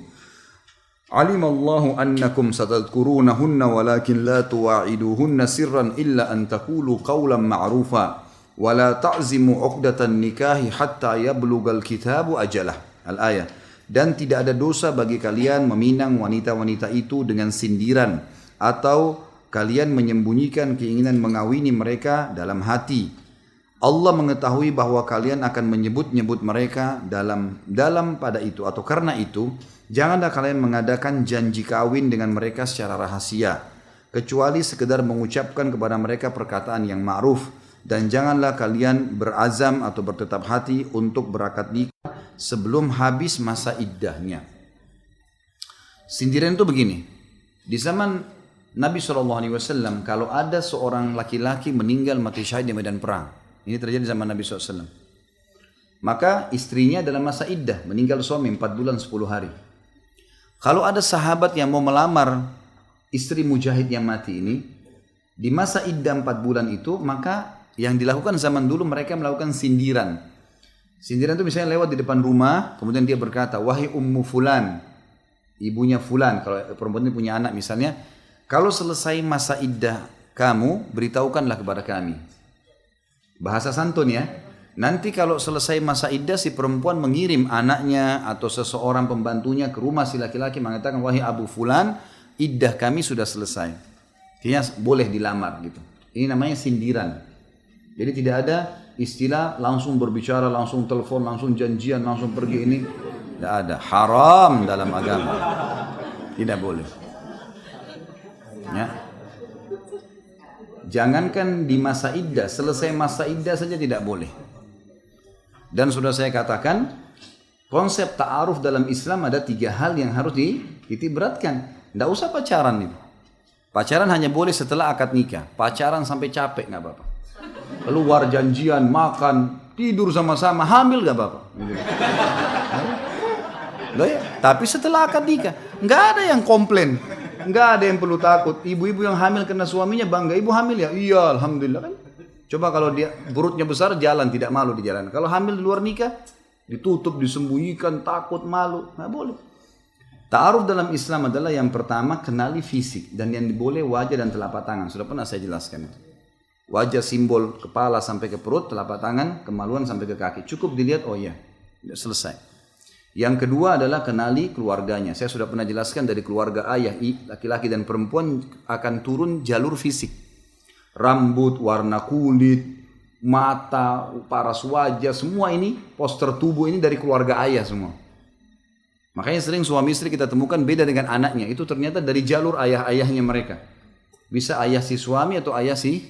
'Alimallahu annakum satadhkurunahunna walakin la tuwa'iduhunna sirran illa an taqulu qawlan ma'rufa wa la ta'zimu 'uqdatan nikahi hatta yablughal kitabu ajalah. Al-ayat. Dan tidak ada dosa bagi kalian meminang wanita-wanita itu dengan sindiran atau kalian menyembunyikan keinginan mengawini mereka dalam hati. Allah mengetahui bahwa kalian akan menyebut-nyebut mereka dalam pada itu, atau karena itu janganlah kalian mengadakan janji kawin dengan mereka secara rahasia, kecuali sekedar mengucapkan kepada mereka perkataan yang ma'ruf, dan janganlah kalian berazam atau bertetap hati untuk berakad nikah sebelum habis masa iddahnya. Sindiran itu begini, di zaman Nabi SAW, kalau ada seorang laki-laki meninggal mati syahid di medan perang, ini terjadi zaman Nabi SAW, maka istrinya dalam masa iddah, meninggal suami 4 bulan 10 hari. Kalau ada sahabat yang mau melamar istri mujahid yang mati ini, di masa iddah 4 bulan itu, maka yang dilakukan zaman dulu mereka melakukan sindiran. Sindiran itu misalnya lewat di depan rumah, kemudian dia berkata, wahai ummu fulan, ibunya fulan, kalau perempuan ini punya anak misalnya, kalau selesai masa iddah kamu, beritahukanlah kepada kami. Bahasa santun ya. Nanti kalau selesai masa iddah, si perempuan mengirim anaknya atau seseorang pembantunya ke rumah si laki-laki mengatakan, wahai Abu Fulan, iddah kami sudah selesai. Artinya boleh dilamar gitu. Ini namanya sindiran. Jadi tidak ada istilah langsung berbicara, langsung telepon, langsung janjian, langsung pergi ini. Tidak ada. Haram dalam agama. Tidak boleh. Ya. Jangankan di masa iddah, selesai masa iddah saja tidak boleh. Dan sudah saya katakan, konsep ta'aruf dalam Islam ada 3 hal yang harus dititik beratkan. Tidak usah pacaran itu. Pacaran hanya boleh setelah akad nikah. Pacaran sampai capek nggak apa-apa. Keluar janjian, makan, tidur sama-sama, hamil nggak apa-apa. Loh ya, tapi setelah akad nikah nggak ada yang komplain. Enggak ada yang perlu takut. Ibu-ibu yang hamil karena suaminya bangga. Ibu hamil ya? Iya, alhamdulillah kan. Coba kalau dia perutnya besar jalan tidak malu di jalan. Kalau hamil di luar nikah ditutup, disembunyikan, takut, malu. Nggak boleh. Ta'aruf dalam Islam adalah yang pertama kenali fisik, dan yang boleh wajah dan telapak tangan. Sudah pernah saya jelaskan itu. Wajah simbol kepala sampai ke perut, telapak tangan, kemaluan sampai ke kaki. Cukup dilihat, oh iya, selesai. Yang kedua adalah kenali keluarganya. Saya sudah pernah jelaskan dari keluarga ayah, laki-laki dan perempuan akan turun jalur fisik. Rambut, warna kulit, mata, paras wajah, semua ini, poster tubuh ini dari keluarga ayah semua. Makanya sering suami istri kita temukan beda dengan anaknya. Itu ternyata dari jalur ayah-ayahnya mereka. Bisa ayah si suami atau ayah si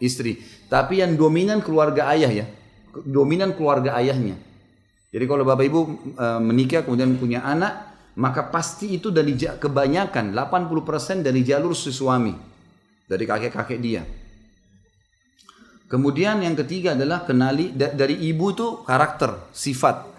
istri. Tapi yang dominan keluarga ayah ya. Dominan keluarga ayahnya. Jadi kalau bapak ibu menikah kemudian punya anak, maka pasti itu dari kebanyakan 80% dari jalur si suami, dari kakek-kakek dia. Kemudian yang ketiga adalah kenali dari ibu itu karakter, sifat.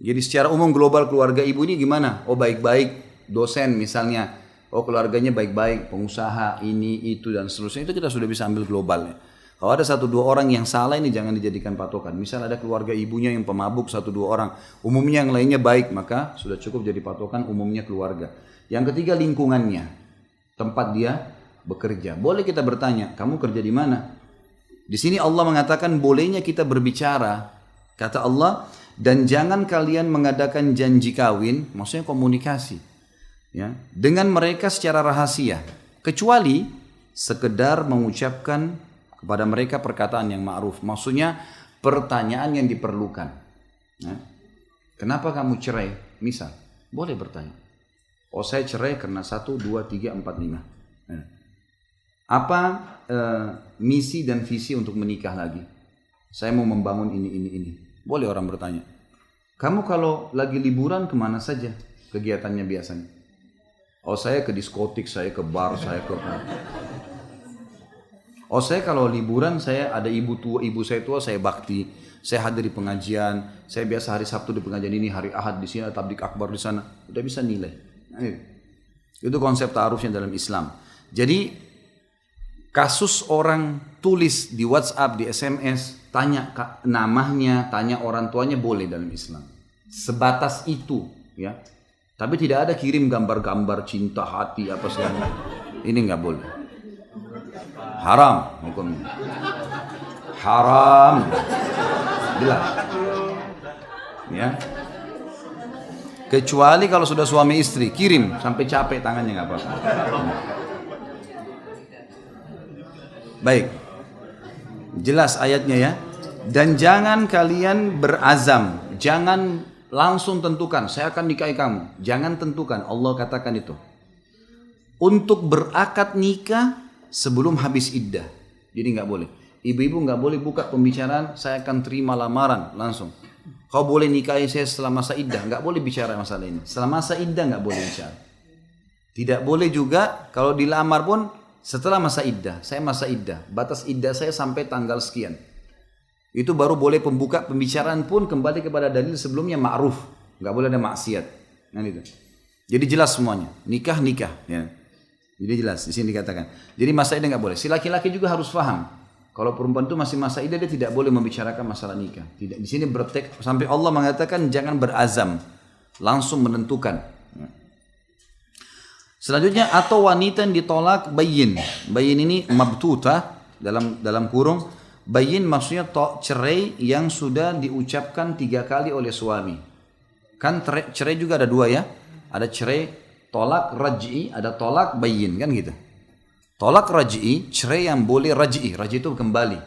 Jadi secara umum global keluarga ibu ini gimana? Oh baik-baik, dosen misalnya. Oh keluarganya baik-baik, pengusaha, ini, itu, dan seterusnya. Itu kita sudah bisa ambil global ya. Kalau ada 1-2 orang yang salah ini jangan dijadikan patokan. Misal ada keluarga ibunya yang pemabuk 1-2 orang. Umumnya yang lainnya baik, maka sudah cukup jadi patokan umumnya keluarga. Yang ketiga lingkungannya. Tempat dia bekerja. Boleh kita bertanya, kamu kerja di mana? Di sini Allah mengatakan bolehnya kita berbicara. Kata Allah, dan jangan kalian mengadakan janji kawin, maksudnya komunikasi. Ya, dengan mereka secara rahasia. Kecuali sekedar mengucapkan kepada mereka perkataan yang ma'ruf. Maksudnya pertanyaan yang diperlukan. Ya. Kenapa kamu cerai? Misal, boleh bertanya. Oh saya cerai karena 1, 2, 3, 4, 5. Ya. Apa misi dan visi untuk menikah lagi? Saya mau membangun ini. Boleh orang bertanya. Kamu kalau lagi liburan kemana saja kegiatannya biasanya? Oh saya ke diskotik, saya ke bar, saya ke... Oh saya kalau liburan saya ada ibu saya tua, saya bakti, saya hadir di pengajian, saya biasa hari Sabtu di pengajian ini, hari Ahad di sini, tablik akbar di sana, udah bisa nilai. Itu konsep ta'arufnya dalam Islam. Jadi kasus orang tulis di WhatsApp, di SMS, tanya namanya, tanya orang tuanya boleh dalam Islam. Sebatas itu, ya. Tapi tidak ada kirim gambar-gambar cinta hati apa segala. Ini nggak boleh. Haram hukumnya. Haram. Jelas. Ya. Kecuali kalau sudah suami istri, kirim sampai capek tangannya nggak apa-apa. Baik. Jelas ayatnya ya. Dan jangan kalian berazam, jangan langsung tentukan saya akan nikahi kamu. Jangan tentukan, Allah katakan itu. Untuk berakad nikah sebelum habis iddah. Jadi nggak boleh. Ibu-ibu nggak boleh buka pembicaraan saya akan terima lamaran langsung. Kau boleh nikahi saya setelah masa iddah. Nggak boleh bicara masalah ini. Setelah masa iddah nggak boleh bicara. Tidak boleh juga kalau dilamar pun setelah masa iddah. Saya masa iddah. Batas iddah saya sampai tanggal sekian. Itu baru boleh pembuka pembicaraan pun kembali kepada dalil sebelumnya ma'ruf. Nggak boleh ada maksiat. Nah itu. Jadi jelas semuanya. Nikah. Ya. Jadi jelas di sini dikatakan. Jadi masa iddah nggak boleh. Si laki-laki juga harus paham. Kalau perempuan itu masih masa iddah dia tidak boleh membicarakan masalah nikah. Tidak. Di sini bertek sampai Allah mengatakan jangan berazam, langsung menentukan. Selanjutnya atau wanita yang ditolak bayyin. Bayyin ini mabtutah dalam kurung. Bayyin maksudnya cerai yang sudah diucapkan 3 kali oleh suami. Kan cerai juga ada 2 ya. Ada cerai tolak raj'i, ada tolak bayyin kan gitu. Tolak raj'i, cerai yang boleh raj'i. Raj'i itu kembali.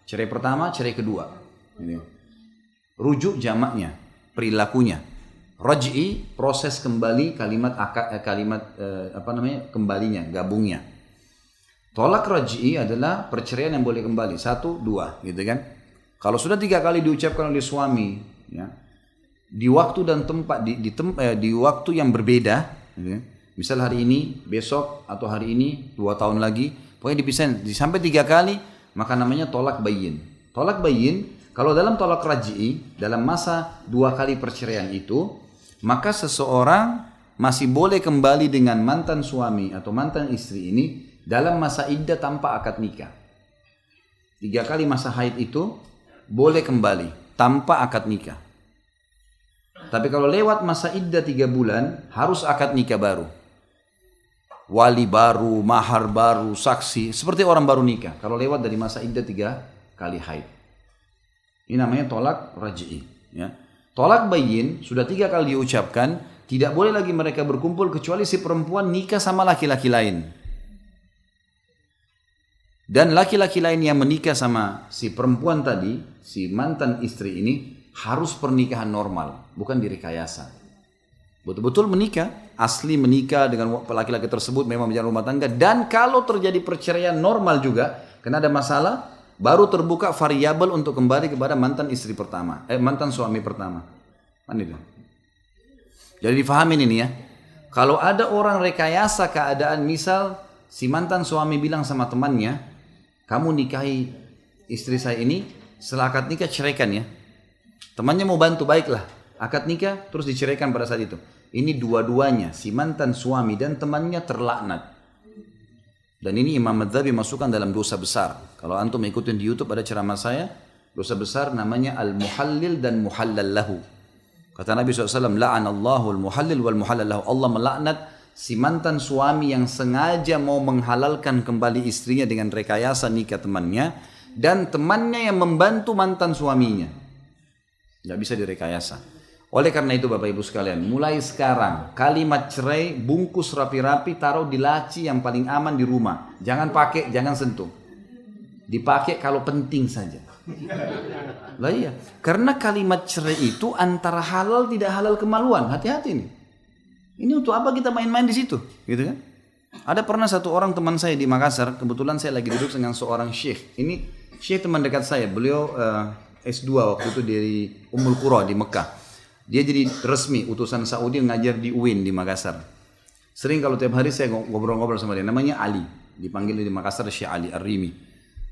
Cerai pertama, cerai kedua. Ini. Rujuk jamaknya, perilakunya. Raj'i proses kembali kembalinya, gabungnya. Tolak raj'i adalah perceraian yang boleh kembali 1, 2 gitu kan. Kalau sudah 3 kali diucapkan oleh suami ya, di waktu dan tempat di waktu yang berbeda. Misal hari ini, besok atau hari ini, 2 tahun lagi, pokoknya dipisahin sampai 3 kali, maka namanya tolak bayyin. Tolak bayyin, kalau dalam tolak raj'i, dalam masa 2 kali perceraian itu, maka seseorang masih boleh kembali dengan mantan suami atau mantan istri ini dalam masa iddah tanpa akad nikah. 3 kali masa haid itu boleh kembali tanpa akad nikah. Tapi kalau lewat masa iddah 3 bulan, harus akad nikah baru. Wali baru, mahar baru, saksi. Seperti orang baru nikah. Kalau lewat dari masa iddah 3 kali haid. Ini namanya tolak raj'i. Ya. Tolak bayyin, sudah 3 kali diucapkan, tidak boleh lagi mereka berkumpul kecuali si perempuan nikah sama laki-laki lain. Dan laki-laki lain yang menikah sama si perempuan tadi, si mantan istri ini, harus pernikahan normal, bukan direkayasa. Betul-betul menikah, asli menikah dengan laki-laki tersebut memang menjalin rumah tangga. Dan kalau terjadi perceraian normal juga, karena ada masalah, baru terbuka variabel untuk kembali kepada mantan istri pertama, mantan suami pertama. Kan itu. Jadi difahamin ini ya. Kalau ada orang rekayasa keadaan, misal si mantan suami bilang sama temannya, kamu nikahi istri saya ini setelah akad nikah ceraikan ya. Temannya mau bantu, baiklah. Akad nikah terus diceraikan pada saat itu. Ini dua-duanya, si mantan suami dan temannya terlaknat. Dan ini Imam Madzhabi masukkan dalam dosa besar. Kalau antum ikutin di YouTube ada ceramah saya, dosa besar namanya al-muhallil dan muhallal lahu. Kata Nabi SAW, la'anallahu al-muhallil wal muhallal lahu. Allah melaknat si mantan suami yang sengaja mau menghalalkan kembali istrinya dengan rekayasa nikah temannya, dan temannya yang membantu mantan suaminya. Nggak bisa direkayasa. Oleh karena itu Bapak Ibu sekalian, mulai sekarang kalimat cerai bungkus rapi-rapi, taruh di laci yang paling aman di rumah. Jangan pakai, jangan sentuh. Dipakai kalau penting saja. Lah iya, karena kalimat cerai itu antara halal tidak halal kemaluan. Hati-hati nih. Ini untuk apa kita main-main di situ, gitu kan? Ada pernah satu orang teman saya di Makassar, kebetulan saya lagi duduk dengan seorang syekh. Ini syekh teman dekat saya, beliau S2 waktu itu dari Ummul Qura di Mekah. Dia jadi resmi utusan Saudi ngajar di UIN di Makassar. Sering kalau tiap hari saya ngobrol-ngobrol sama dia. Namanya Ali, dipanggil di Makassar Syekh Ali Ar-Rimi.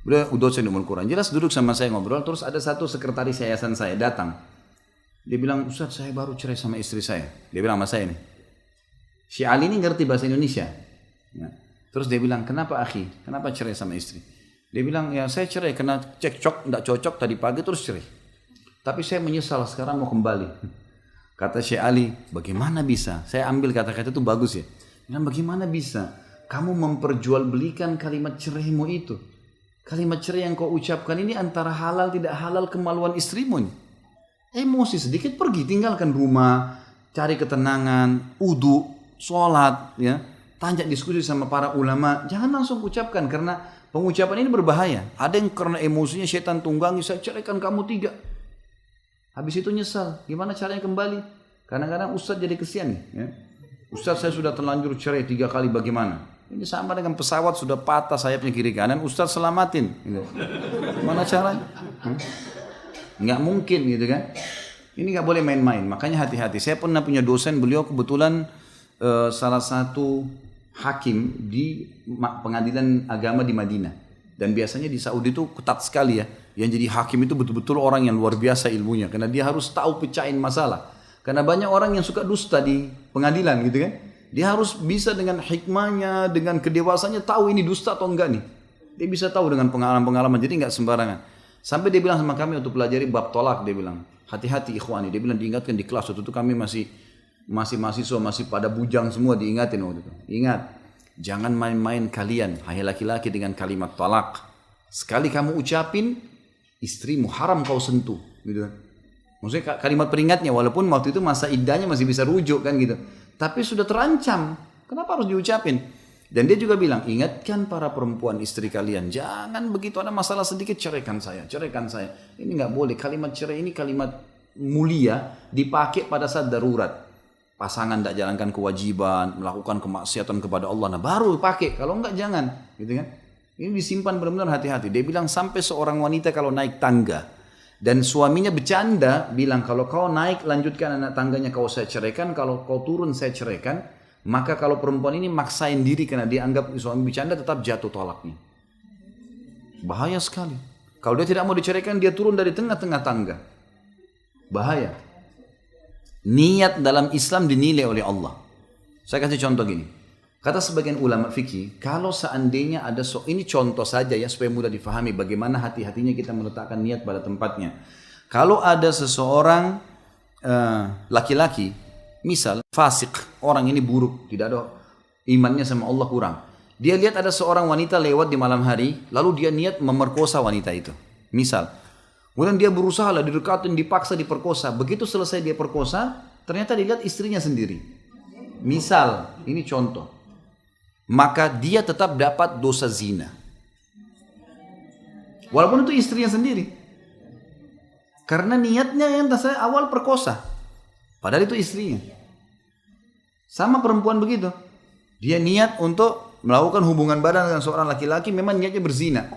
Beliau dosen di Ummul Qura. Jelas duduk sama saya ngobrol. Terus ada satu sekretaris yayasan saya datang. Dia bilang, Ustaz saya baru cerai sama istri saya. Dia bilang sama saya nih, Syekh Ali ini ngerti bahasa Indonesia. Ya. Terus dia bilang, kenapa akhi? Kenapa cerai sama istri? Dia bilang, ya saya cerai karena cekcok, tidak cocok tadi pagi terus cerai. Tapi saya menyesal sekarang mau kembali. Kata Syekh Ali, bagaimana bisa? Saya ambil kata-kata itu bagus ya. Bilang, bagaimana bisa kamu memperjualbelikan kalimat ceraimu itu? Kalimat cerai yang kau ucapkan ini antara halal tidak halal kemaluan istrimu nih. Emosi sedikit pergi, tinggalkan rumah, cari ketenangan, wudu, sholat, ya. Tanya diskusi sama para ulama. Jangan langsung ucapkan karena pengucapan ini berbahaya. Ada yang karena emosinya setan tunggangi, saya ceraikan kamu 3. Habis itu nyesal. Gimana caranya kembali? Kadang-kadang ustaz jadi kesian nih. Ya. Ustaz saya sudah terlanjur cerai 3 kali, bagaimana? Ini sama dengan pesawat sudah patah sayapnya kiri kanan, ustaz selamatin. Gitu. Gimana caranya? Nggak mungkin gitu kan. Ini nggak boleh main-main. Makanya hati-hati. Saya pernah punya dosen, beliau kebetulan salah satu hakim di pengadilan agama di Madinah. Dan biasanya di Saudi itu ketat sekali ya. Yang jadi hakim itu betul-betul orang yang luar biasa ilmunya. Karena dia harus tahu pecahin masalah. Karena banyak orang yang suka dusta di pengadilan gitu kan. Dia harus bisa dengan hikmahnya, dengan kedewasannya tahu ini dusta atau enggak nih. Dia bisa tahu dengan pengalaman-pengalaman. Jadi enggak sembarangan. Sampai dia bilang sama kami untuk pelajari bab tolak. Dia bilang, hati-hati ikhwani. Dia bilang diingatkan di kelas. Waktu itu kami masih mahasiswa, masih pada bujang semua, diingatin waktu itu. Ingat, jangan main-main kalian, hai laki-laki, dengan kalimat talak. Sekali kamu ucapin, istrimu haram kau sentuh, gitu. Maksudnya kalimat peringatnya, walaupun waktu itu masa iddahnya masih bisa rujuk kan gitu. Tapi sudah terancam, kenapa harus diucapin? Dan dia juga bilang, ingatkan para perempuan istri kalian, jangan begitu ada masalah sedikit ceraikan saya, ceraikan saya. Ini nggak boleh. Kalimat cerai ini kalimat mulia, dipakai pada saat darurat. Pasangan tidak jalankan kewajiban, melakukan kemaksiatan kepada Allah, nah baru pakai. Kalau enggak jangan, gitu kan? Ini disimpan benar-benar hati-hati. Dia bilang sampai seorang wanita kalau naik tangga dan suaminya bercanda, bilang kalau kau naik lanjutkan anak tangganya, kau saya ceraikan, kalau kau turun saya ceraikan, maka kalau perempuan ini maksain diri karena dia anggap suami bercanda, tetap jatuh tolaknya. Bahaya sekali. Kalau dia tidak mau diceraikan, dia turun dari tengah-tengah tangga. Bahaya. Niat dalam Islam dinilai oleh Allah. Saya kasih contoh gini. Kata sebagian ulama fikih, kalau seandainya ada ini contoh saja ya supaya mudah difahami bagaimana hati-hatinya kita meletakkan niat pada tempatnya. Kalau ada seseorang laki-laki, misal fasik, orang ini buruk, tidak ada imannya sama Allah kurang. Dia lihat ada seorang wanita lewat di malam hari, lalu dia niat memerkosa wanita itu. Misal, kemudian dia berusaha lah didekatin, dipaksa, diperkosa. Begitu selesai dia perkosa, ternyata dilihat istrinya sendiri. Misal, ini contoh. Maka dia tetap dapat dosa zina. Walaupun itu istrinya sendiri. Karena niatnya yang saya awal perkosa. Padahal itu istrinya. Sama perempuan begitu. Dia niat untuk melakukan hubungan badan dengan seorang laki-laki, memang niatnya berzina.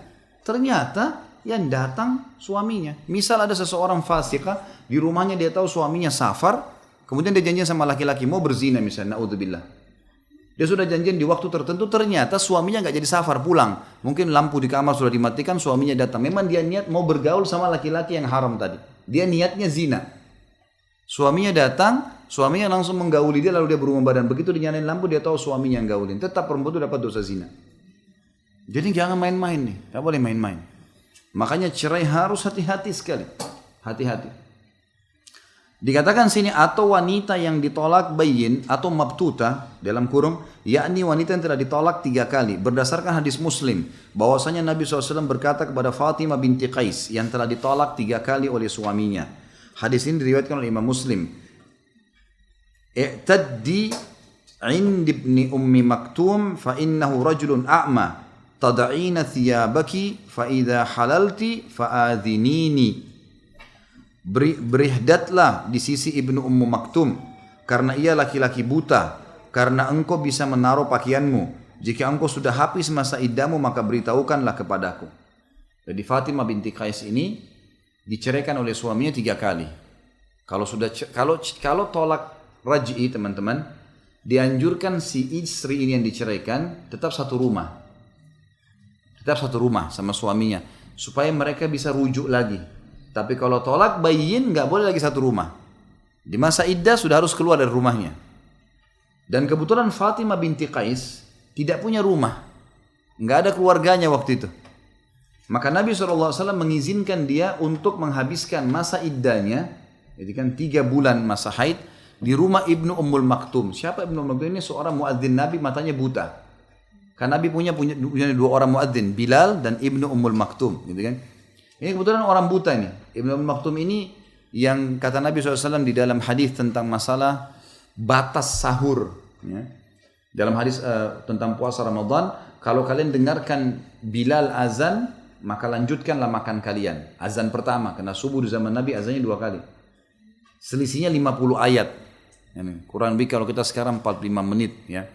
Ternyata yang datang suaminya. Misal ada seseorang fasika, di rumahnya dia tahu suaminya safar, kemudian dia janjian sama laki-laki mau berzina misalnya, naudzubillah. Dia sudah janjian di waktu tertentu, ternyata suaminya nggak jadi safar pulang. Mungkin lampu di kamar sudah dimatikan, suaminya datang. Memang dia niat mau bergaul sama laki-laki yang haram tadi. Dia niatnya zina. Suaminya datang, suaminya langsung menggauli dia, lalu dia berubah badan. Begitu dinyalain lampu, dia tahu suaminya yang gaulin. Tetap perempuan itu dapat dosa zina. Jadi jangan main-main nih, nggak boleh main-main. Makanya cerai harus hati-hati sekali. Hati-hati. Dikatakan sini atau wanita yang ditolak bayin atau mabtuta dalam kurung, yakni wanita yang telah ditolak 3 kali. Berdasarkan hadis Muslim, bahwasanya Nabi SAW berkata kepada Fatimah binti Qais yang telah ditolak 3 kali oleh suaminya. Hadis ini diriwayatkan oleh Imam Muslim. I'taddi 'indi ibni ummi maktum fa innahu rajulun a'ma tad'ina thiyabaki fa idza halalti fa'adhinini. Berihdatlah di sisi Ibnu Ummu Maktum karena ia laki-laki buta, karena engkau bisa menaruh pakaianmu. Jika engkau sudah habis masa iddamu maka beritahukanlah kepadaku. Jadi Fatimah binti Qais ini diceraikan oleh suaminya 3 kali. Kalau tolak raj'i teman-teman, dianjurkan si istri ini yang diceraikan tetap satu rumah. Tetap satu rumah sama suaminya supaya mereka bisa rujuk lagi. Tapi kalau tolak bayin nggak boleh lagi satu rumah. Di masa iddah sudah harus keluar dari rumahnya. Dan kebetulan Fatimah binti Qais tidak punya rumah. Nggak ada keluarganya waktu itu. Maka Nabi SAW mengizinkan dia untuk menghabiskan masa iddahnya. Jadi kan 3 bulan masa haid di rumah Ibnu Ummul Maktum. Siapa Ibnu Ummul Maktum ini? Seorang muadzin Nabi, matanya buta. Karena Nabi punya 2 orang muadzin, Bilal dan Ibnu Ummul Maktum. Gitu kan? Ini kebetulan orang buta ini. Ibnu Ummul Maktum ini yang kata Nabi SAW di dalam hadis tentang masalah batas sahur. Ya. Dalam hadis tentang puasa Ramadan, kalau kalian dengarkan Bilal azan, maka lanjutkanlah makan kalian. Azan pertama, karena subuh di zaman Nabi azannya 2 kali. Selisihnya 50 ayat. Kurang lebih kalau kita sekarang 45 menit. Ya.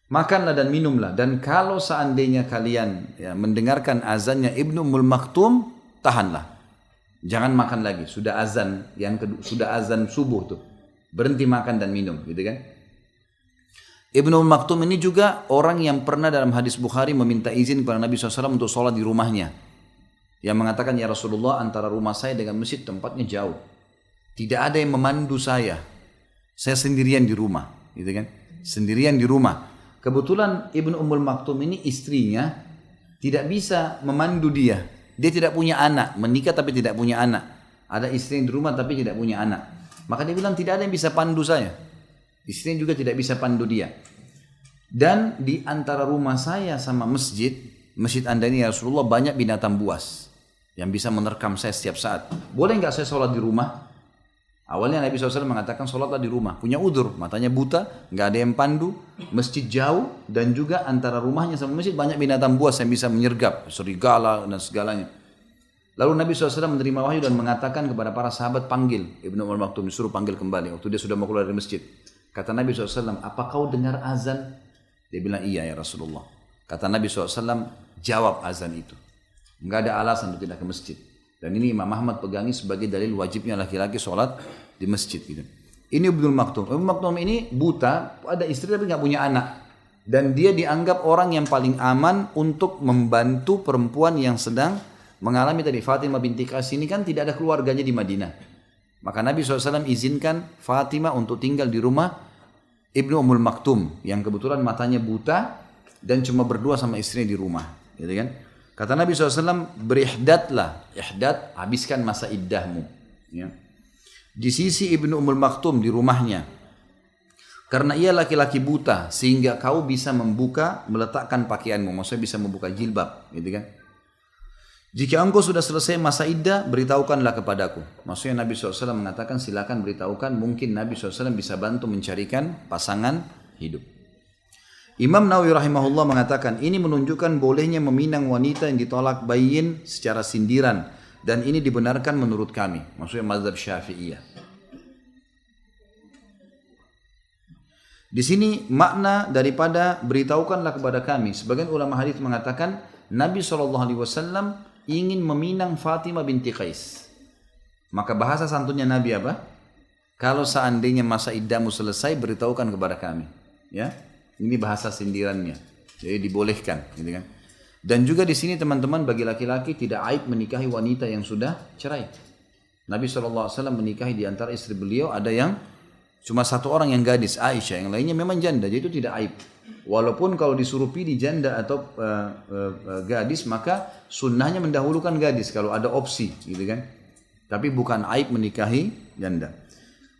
Makanlah dan minumlah. Dan kalau seandainya kalian mendengarkan azannya Ibnu Ummul Maktum, tahanlah. Jangan makan lagi. Sudah azan yang kedua, sudah azan subuh tuh. Berhenti makan dan minum, gitu kan? Ibnu Ummul Maktum ini juga orang yang pernah dalam hadis Bukhari meminta izin kepada Nabi SAW untuk sholat di rumahnya. Yang mengatakan, ya Rasulullah, antara rumah saya dengan masjid tempatnya jauh. Tidak ada yang memandu saya. Saya sendirian di rumah, gitu kan? Sendirian di rumah. Kebetulan Ibnu Ummul Maktum ini istrinya tidak bisa memandu dia. Dia tidak punya anak, menikah tapi tidak punya anak. Ada istri di rumah tapi tidak punya anak. Maka dia bilang tidak ada yang bisa pandu saya. Istrinya juga tidak bisa pandu dia. Dan di antara rumah saya sama masjid Anda ini ya Rasulullah banyak binatang buas yang bisa menerkam saya setiap saat. Boleh nggak saya sholat di rumah? Awalnya Nabi SAW mengatakan sholatlah di rumah. Punya udzur, matanya buta, nggak ada yang pandu, masjid jauh, dan juga antara rumahnya sama masjid banyak binatang buas yang bisa menyergap, serigala dan segalanya. Lalu Nabi SAW menerima wahyu dan mengatakan kepada para sahabat, panggil Ibnu Ummul Maktum, disuruh panggil kembali waktu dia sudah mau keluar dari masjid. Kata Nabi SAW, apa kau dengar azan? Dia bilang, iya ya Rasulullah. Kata Nabi SAW, jawab azan itu. Nggak ada alasan untuk tidak ke masjid. Dan ini Imam Ahmad pegangi sebagai dalil wajibnya laki-laki sholat di masjid. Gitu. Ini Ibnu Maktum. Ibnu Maktum ini buta, ada istri tapi nggak punya anak. Dan dia dianggap orang yang paling aman untuk membantu perempuan yang sedang mengalami tadi. Fatimah binti Qais ini kan tidak ada keluarganya di Madinah. Maka Nabi SAW izinkan Fatimah untuk tinggal di rumah Ibnu Ummul Maktum. Yang kebetulan matanya buta dan cuma berdua sama istrinya di rumah. Gitu kan? Kata Nabi SAW, berihdatlah. Ihdat, habiskan masa iddahmu. Ya. Di sisi Ibnu Ummul Maktum di rumahnya. Karena ia laki-laki buta, sehingga kau bisa membuka, meletakkan pakaianmu. Maksudnya bisa membuka jilbab. Gitu kan? Jika engkau sudah selesai masa iddah, beritahukanlah kepadaku. Maksudnya Nabi SAW mengatakan, silakan beritahukan. Mungkin Nabi SAW bisa bantu mencarikan pasangan hidup. Imam Nawawi rahimahullah mengatakan ini menunjukkan bolehnya meminang wanita yang ditolak bayin secara sindiran dan ini dibenarkan menurut kami, maksudnya mazhab Syafi'iyah. Di sini makna daripada beritahukanlah kepada kami. Sebagian ulama hadis mengatakan Nabi SAW ingin meminang Fatimah binti Qais. Maka bahasa santunnya Nabi apa? Kalau seandainya masa iddamu selesai beritahukan kepada kami, ya. Ini bahasa sindirannya. Jadi dibolehkan, gitu kan. Dan juga di sini teman-teman, bagi laki-laki tidak aib menikahi wanita yang sudah cerai. Nabi SAW menikahi di antara istri beliau ada yang cuma satu orang yang gadis, Aisyah, yang lainnya memang janda, jadi itu tidak aib. Walaupun kalau disuruh pilih janda atau gadis, maka sunnahnya mendahulukan gadis kalau ada opsi, gitu kan. Tapi bukan aib menikahi janda.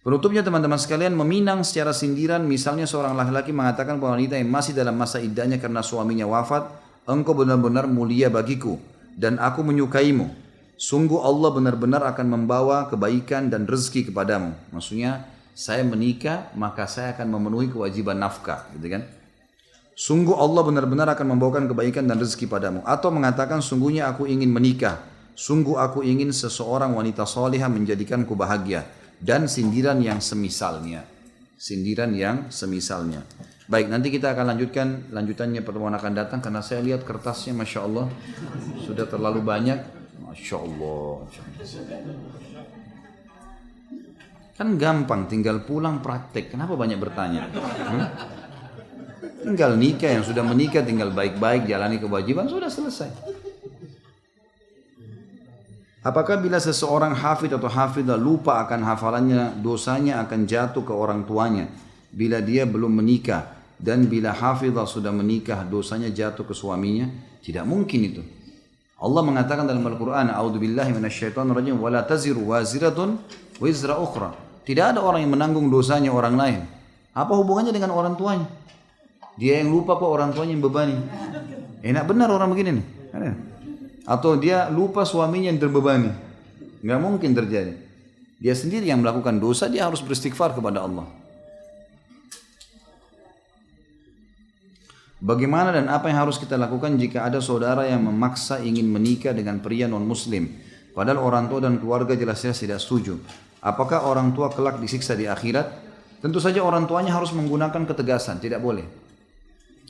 Penutupnya teman-teman sekalian, meminang secara sindiran, misalnya seorang laki-laki mengatakan kepada wanita yang masih dalam masa iddahnya karena suaminya wafat, engkau benar-benar mulia bagiku dan aku menyukaimu. Sungguh Allah benar-benar akan membawa kebaikan dan rezeki kepadamu. Maksudnya saya menikah maka saya akan memenuhi kewajiban nafkah, gitu kan. Sungguh Allah benar-benar akan membawakan kebaikan dan rezeki padamu. Atau mengatakan sungguhnya aku ingin menikah. Sungguh aku ingin seseorang wanita salihah menjadikanku bahagia. Dan sindiran yang semisalnya. Sindiran yang semisalnya. Baik, nanti kita akan lanjutannya pertemuan akan datang. Karena saya lihat kertasnya Masya Allah sudah terlalu banyak. Masya Allah. Kan gampang, tinggal pulang praktek. Kenapa banyak bertanya? Tinggal nikah, yang sudah menikah tinggal baik-baik jalani kewajiban, sudah selesai. Apakah bila seseorang hafid atau hafidah lupa akan hafalannya, dosanya akan jatuh ke orang tuanya bila dia belum menikah, dan bila hafidah sudah menikah dosanya jatuh ke suaminya? Tidak mungkin itu. Allah mengatakan dalam Al-Quran, A'udzubillahi minasyaitonirrajim, wala taziru waziratun wizra ukhra. Tidak ada orang yang menanggung dosanya orang lain. Apa hubungannya dengan orang tuanya? Dia yang lupa kok orang tuanya yang bebani. Enak benar orang begini nih. Atau dia lupa suaminya yang terbebani. Nggak mungkin terjadi. Dia sendiri yang melakukan dosa, dia harus beristighfar kepada Allah. Bagaimana dan apa yang harus kita lakukan jika ada saudara yang memaksa ingin menikah dengan pria non-muslim, padahal orang tua dan keluarga jelas-jelas tidak setuju? Apakah orang tua kelak disiksa di akhirat? Tentu saja orang tuanya harus menggunakan ketegasan, tidak boleh.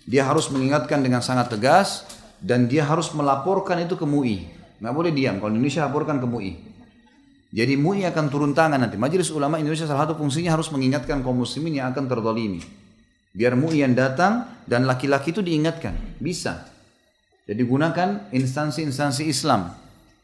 Dia harus mengingatkan dengan sangat tegas, dan dia harus melaporkan itu ke MUI. Nggak boleh diam. Kalau Indonesia laporkan ke MUI. Jadi MUI akan turun tangan nanti. Majelis Ulama Indonesia salah satu fungsinya harus mengingatkan kaum muslimin yang akan terzalimi. Biar MUI yang datang dan laki-laki itu diingatkan. Bisa. Jadi gunakan instansi-instansi Islam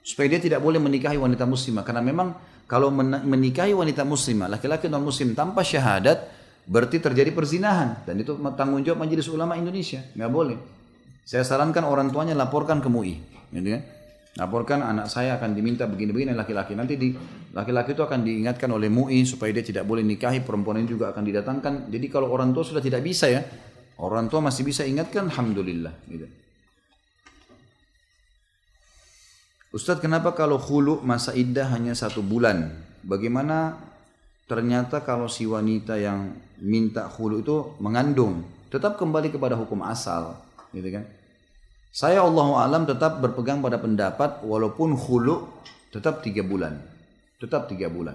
supaya dia tidak boleh menikahi wanita muslimah. Karena memang kalau menikahi wanita muslimah, laki-laki non muslim tanpa syahadat, berarti terjadi perzinahan. Dan itu tanggung jawab Majelis Ulama Indonesia. Nggak boleh. Saya sarankan orang tuanya laporkan ke MUI, gitu kan? Laporkan anak saya akan diminta begini-begini laki-laki. Nanti laki-laki itu akan diingatkan oleh MUI supaya dia tidak boleh nikahi, perempuan ini juga akan didatangkan. Jadi kalau orang tua sudah tidak bisa ya, orang tua masih bisa ingatkan, alhamdulillah. Gitu. Ustadz, kenapa kalau khulu masa iddah hanya 1 bulan? Bagaimana ternyata kalau si wanita yang minta khulu itu mengandung? Tetap kembali kepada hukum asal, gitu kan? Saya Allahu alam tetap berpegang pada pendapat walaupun khulu tetap 3 bulan. Tetap 3 bulan.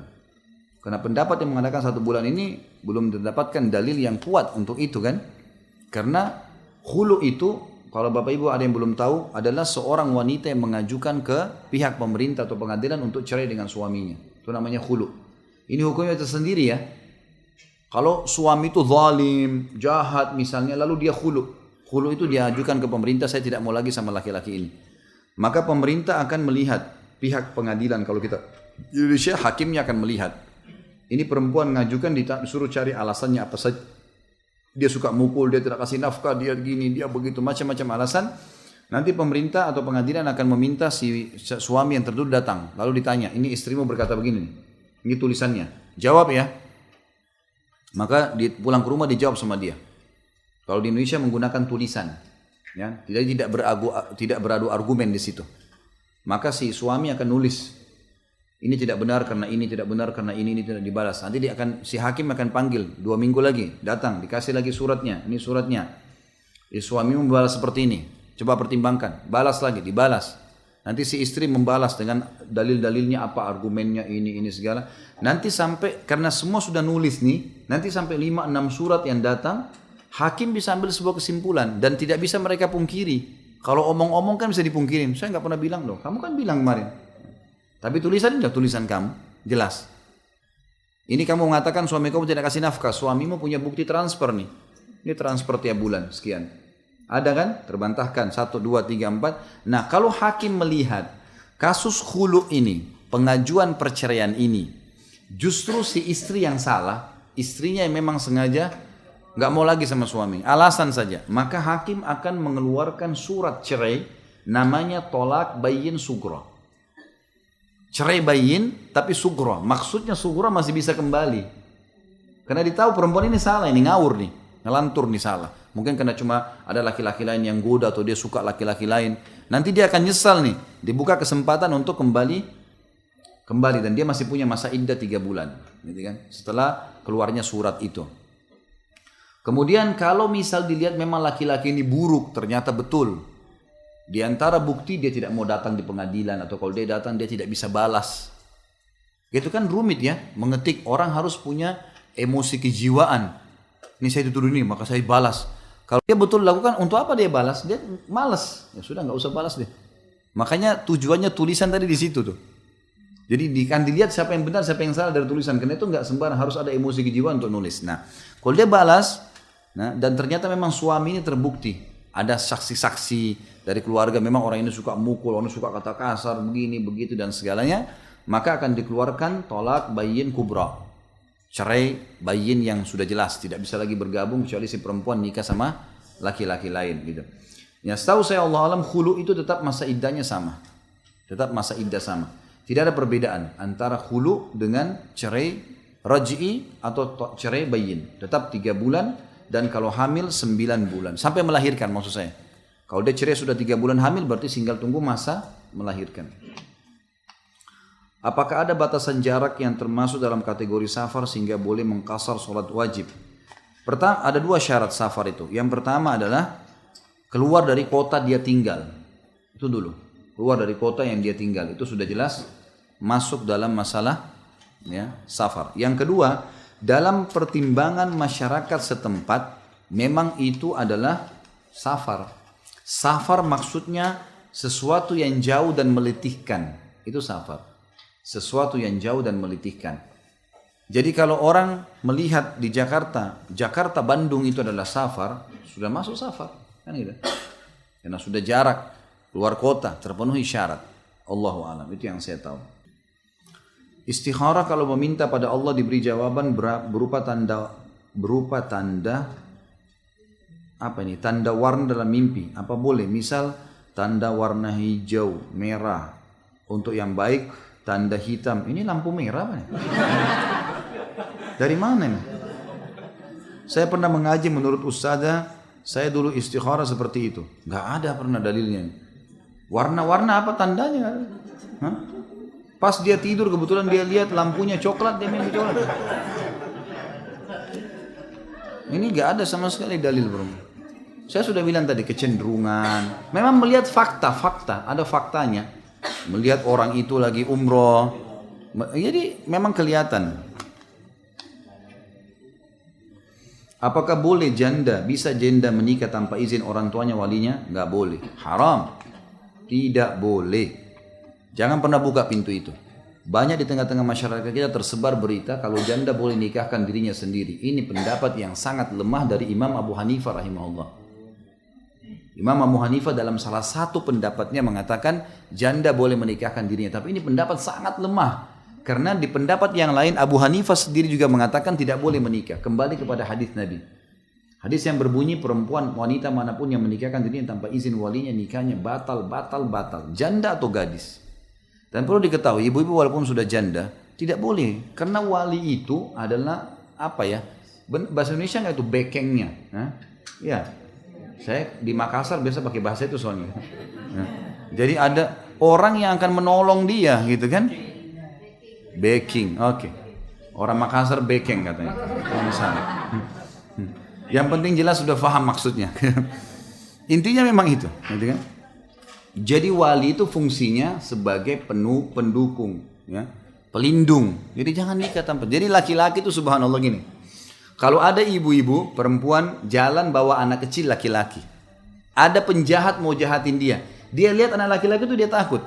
Karena pendapat yang mengatakan 1 bulan ini belum mendapatkan dalil yang kuat untuk itu kan. Karena khulu itu, kalau Bapak Ibu ada yang belum tahu, adalah seorang wanita yang mengajukan ke pihak pemerintah atau pengadilan untuk cerai dengan suaminya. Itu namanya khulu. Ini hukumnya tersendiri ya. Kalau suami itu zalim, jahat misalnya, lalu dia khulu. Khulu itu diajukan ke pemerintah, saya tidak mau lagi sama laki-laki ini. Maka pemerintah akan melihat, pihak pengadilan kalau kita di Indonesia, hakimnya akan melihat. Ini perempuan mengajukan, disuruh cari alasannya apa saja. Dia suka mukul, dia tidak kasih nafkah, dia gini, dia begitu, macam-macam alasan. Nanti pemerintah atau pengadilan akan meminta si suami yang tertuduh datang. Lalu ditanya, ini istrimu berkata begini, ini tulisannya. Jawab ya. Maka pulang ke rumah dijawab sama dia. Kalau di Indonesia menggunakan tulisan, ya, tidak beradu argumen di situ. Maka si suami akan nulis, ini tidak benar karena ini, tidak benar karena ini tidak dibalas. Nanti si hakim akan panggil 2 minggu lagi, datang, dikasih lagi suratnya, ini suratnya. Suami membalas seperti ini, coba pertimbangkan, balas lagi, dibalas. Nanti si istri membalas dengan dalil-dalilnya apa, argumennya ini segala. Nanti sampai, karena semua sudah nulis nih, nanti sampai 5-6 surat yang datang, hakim bisa ambil sebuah kesimpulan dan tidak bisa mereka pungkiri. Kalau omong-omong kan bisa dipungkirin. Saya nggak pernah bilang loh. Kamu kan bilang kemarin. Tapi tulisan ini tulisan kamu jelas. Ini kamu mengatakan suami kamu tidak kasih nafkah. Suamimu punya bukti transfer nih. Dia transfer tiap bulan sekian. Ada kan? Terbantahkan 1, 2, 3, 4. Nah kalau hakim melihat kasus khulu ini, pengajuan perceraian ini, justru si istri yang salah, istrinya yang memang sengaja nggak mau lagi sama suami, alasan saja, maka hakim akan mengeluarkan surat cerai, namanya tolak bayin sugro. Cerai bayin tapi sugro, maksudnya sugro masih bisa kembali, karena ditahu perempuan ini salah, ini ngawur nih, ngelantur nih salah. Mungkin karena cuma ada laki-laki lain yang goda atau dia suka laki-laki lain, nanti dia akan nyesal nih, dibuka kesempatan untuk kembali dan dia masih punya masa iddah 3 bulan, gitu kan? Setelah keluarnya surat itu. Kemudian kalau misal dilihat memang laki-laki ini buruk, ternyata betul. Di antara bukti dia tidak mau datang di pengadilan, atau kalau dia datang dia tidak bisa balas. Itu kan rumit ya, mengetik, orang harus punya emosi kejiwaan. Ini saya dituduh ini, maka saya balas. Kalau dia betul lakukan, untuk apa dia balas? Dia malas. Ya sudah, nggak usah balas deh. Makanya tujuannya tulisan tadi di situ tuh. Jadi kan dilihat siapa yang benar, siapa yang salah dari tulisan. Karena itu nggak sembarang, harus ada emosi kejiwaan untuk nulis. Nah, kalau dia balas, dan ternyata memang suami ini terbukti, ada saksi-saksi dari keluarga, memang orang ini suka mukul, orang ini suka kata kasar, begini, begitu dan segalanya, maka akan dikeluarkan tolak bayin kubra, cerai bayin yang sudah jelas, tidak bisa lagi bergabung kecuali si perempuan nikah sama laki-laki lain gitu. Ya, setahu saya Allah alam khulu itu tetap masa iddahnya sama, tetap masa iddah sama, tidak ada perbedaan antara khulu dengan cerai raj'i atau cerai bayin, tetap 3 bulan. Dan kalau hamil 9 bulan sampai melahirkan, maksud saya. Kalau dia cerai sudah 3 bulan hamil, berarti tinggal tunggu masa melahirkan. Apakah ada batasan jarak yang termasuk dalam kategori safar sehingga boleh mengqasar sholat wajib? Pertama, ada 2 syarat safar itu. Yang pertama adalah keluar dari kota dia tinggal. Itu dulu. Keluar dari kota yang dia tinggal, itu sudah jelas masuk dalam masalah ya, safar. Yang kedua, dalam pertimbangan masyarakat setempat, memang itu adalah safar. Safar maksudnya sesuatu yang jauh dan meletihkan. Itu safar. Sesuatu yang jauh dan meletihkan. Jadi kalau orang melihat di Jakarta, Bandung itu adalah safar, sudah masuk safar. Kan gitu. Karena sudah jarak, luar kota, terpenuhi syarat. Allahu a'lam, itu yang saya tahu. Istikharah kalau meminta pada Allah diberi jawaban berupa tanda apa ini? Tanda warna dalam mimpi. Apa boleh? Misal tanda warna hijau, merah untuk yang baik, tanda hitam. Ini lampu merah apa nih? Dari mana nih? Saya pernah mengaji menurut ustazah, saya dulu istikharah seperti itu. Enggak ada pernah dalilnya. Warna-warna apa tandanya? Hah? Pas dia tidur kebetulan dia lihat lampunya coklat, dia minum coklat. Ini gak ada sama sekali dalil bro. Saya sudah bilang tadi kecenderungan. Memang melihat fakta, ada faktanya. Melihat orang itu lagi umroh. Jadi memang kelihatan. Apakah boleh bisa janda menikah tanpa izin orang tuanya walinya? Gak boleh. Haram. Tidak boleh. Jangan pernah buka pintu itu. Banyak di tengah-tengah masyarakat kita tersebar berita kalau janda boleh nikahkan dirinya sendiri. Ini pendapat yang sangat lemah dari Imam Abu Hanifah rahimahullah. Imam Abu Hanifah dalam salah satu pendapatnya mengatakan janda boleh menikahkan dirinya. Tapi ini pendapat sangat lemah. Karena di pendapat yang lain Abu Hanifah sendiri juga mengatakan tidak boleh menikah. Kembali kepada hadis Nabi. Hadis yang berbunyi perempuan wanita manapun yang menikahkan dirinya tanpa izin walinya nikahnya batal. Janda atau gadis. Dan perlu diketahui, ibu-ibu walaupun sudah janda, tidak boleh. Karena wali itu adalah, apa ya, bahasa Indonesia nggak itu, bekengnya. Ya, saya di Makassar biasa pakai bahasa itu soalnya. Jadi ada orang yang akan menolong dia, gitu kan. Backing, oke. Orang Makassar backing katanya. Yang penting jelas sudah paham maksudnya. Intinya memang itu, gitu kan. Jadi wali itu fungsinya sebagai pendukung, ya, pelindung. Jadi jangan nikah tanpa. Jadi laki-laki itu subhanallah gini. Kalau ada ibu-ibu perempuan jalan bawa anak kecil laki-laki, ada penjahat mau jahatin dia lihat anak laki-laki itu dia takut.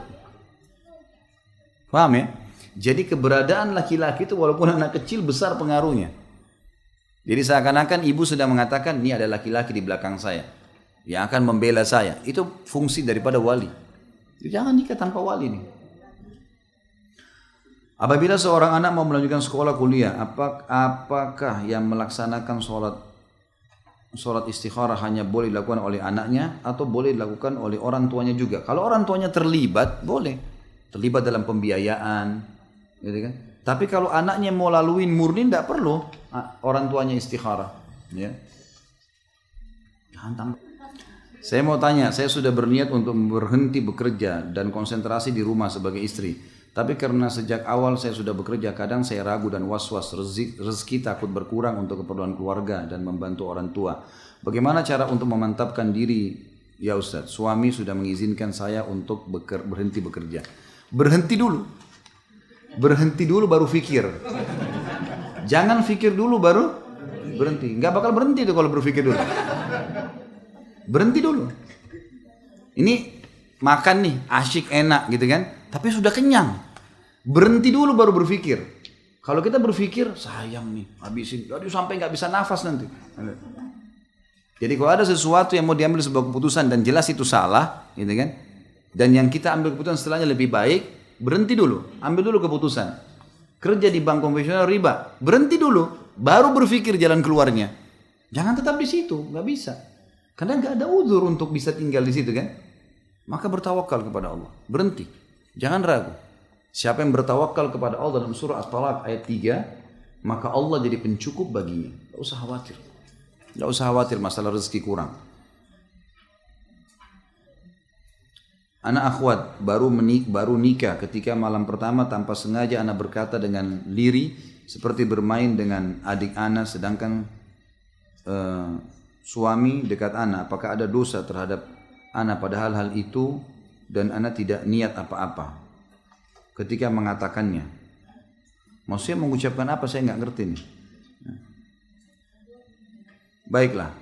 Paham ya? Jadi keberadaan laki-laki itu walaupun anak kecil besar pengaruhnya. Jadi seakan-akan ibu sedang mengatakan, ini ada laki-laki di belakang saya yang akan membela saya. Itu fungsi daripada wali. Jadi jangan nikah tanpa wali nih. Apabila seorang anak mau melanjutkan sekolah kuliah, apakah yang melaksanakan sholat istikharah hanya boleh dilakukan oleh anaknya atau boleh dilakukan oleh orang tuanya juga? Kalau orang tuanya terlibat, boleh. Terlibat dalam pembiayaan, gitu kan? Tapi kalau anaknya mau laluin murni, tidak perlu orang tuanya istikharah. Ya. Saya mau tanya, saya sudah berniat untuk berhenti bekerja dan konsentrasi di rumah sebagai istri. Tapi karena sejak awal saya sudah bekerja, kadang saya ragu dan was-was, rezeki takut berkurang untuk keperluan keluarga dan membantu orang tua. Bagaimana cara untuk memantapkan diri, ya Ustaz? Suami sudah mengizinkan saya untuk berhenti bekerja. Berhenti dulu. Berhenti dulu baru fikir. Jangan fikir dulu baru berhenti. Nggak bakal berhenti tuh kalau berpikir dulu. Berhenti dulu. Ini makan nih, asyik enak gitu kan. Tapi sudah kenyang. Berhenti dulu baru berpikir. Kalau kita berpikir, sayang nih, habisin. Aduh sampai nggak bisa nafas nanti. Jadi kalau ada sesuatu yang mau diambil sebuah keputusan dan jelas itu salah, gitu kan? Dan yang kita ambil keputusan setelahnya lebih baik, berhenti dulu. Ambil dulu keputusan. Kerja di bank konvensional riba, berhenti dulu. Baru berpikir jalan keluarnya. Jangan tetap di situ, nggak bisa. Karena nggak ada uzur untuk bisa tinggal di situ kan? Maka bertawakal kepada Allah. Berhenti. Jangan ragu. Siapa yang bertawakal kepada Allah dalam surah At-Talaq ayat 3, maka Allah jadi pencukup baginya. Tidak usah khawatir. Tidak usah khawatir masalah rezeki kurang. Anak akhwat baru nikah ketika malam pertama tanpa sengaja anak berkata dengan lirih seperti bermain dengan adik anak sedangkan suami dekat anak. Apakah ada dosa terhadap anak padahal hal itu dan anak tidak niat apa-apa ketika mengatakannya? Maksudnya mengucapkan apa, saya nggak ngerti nih. Baiklah,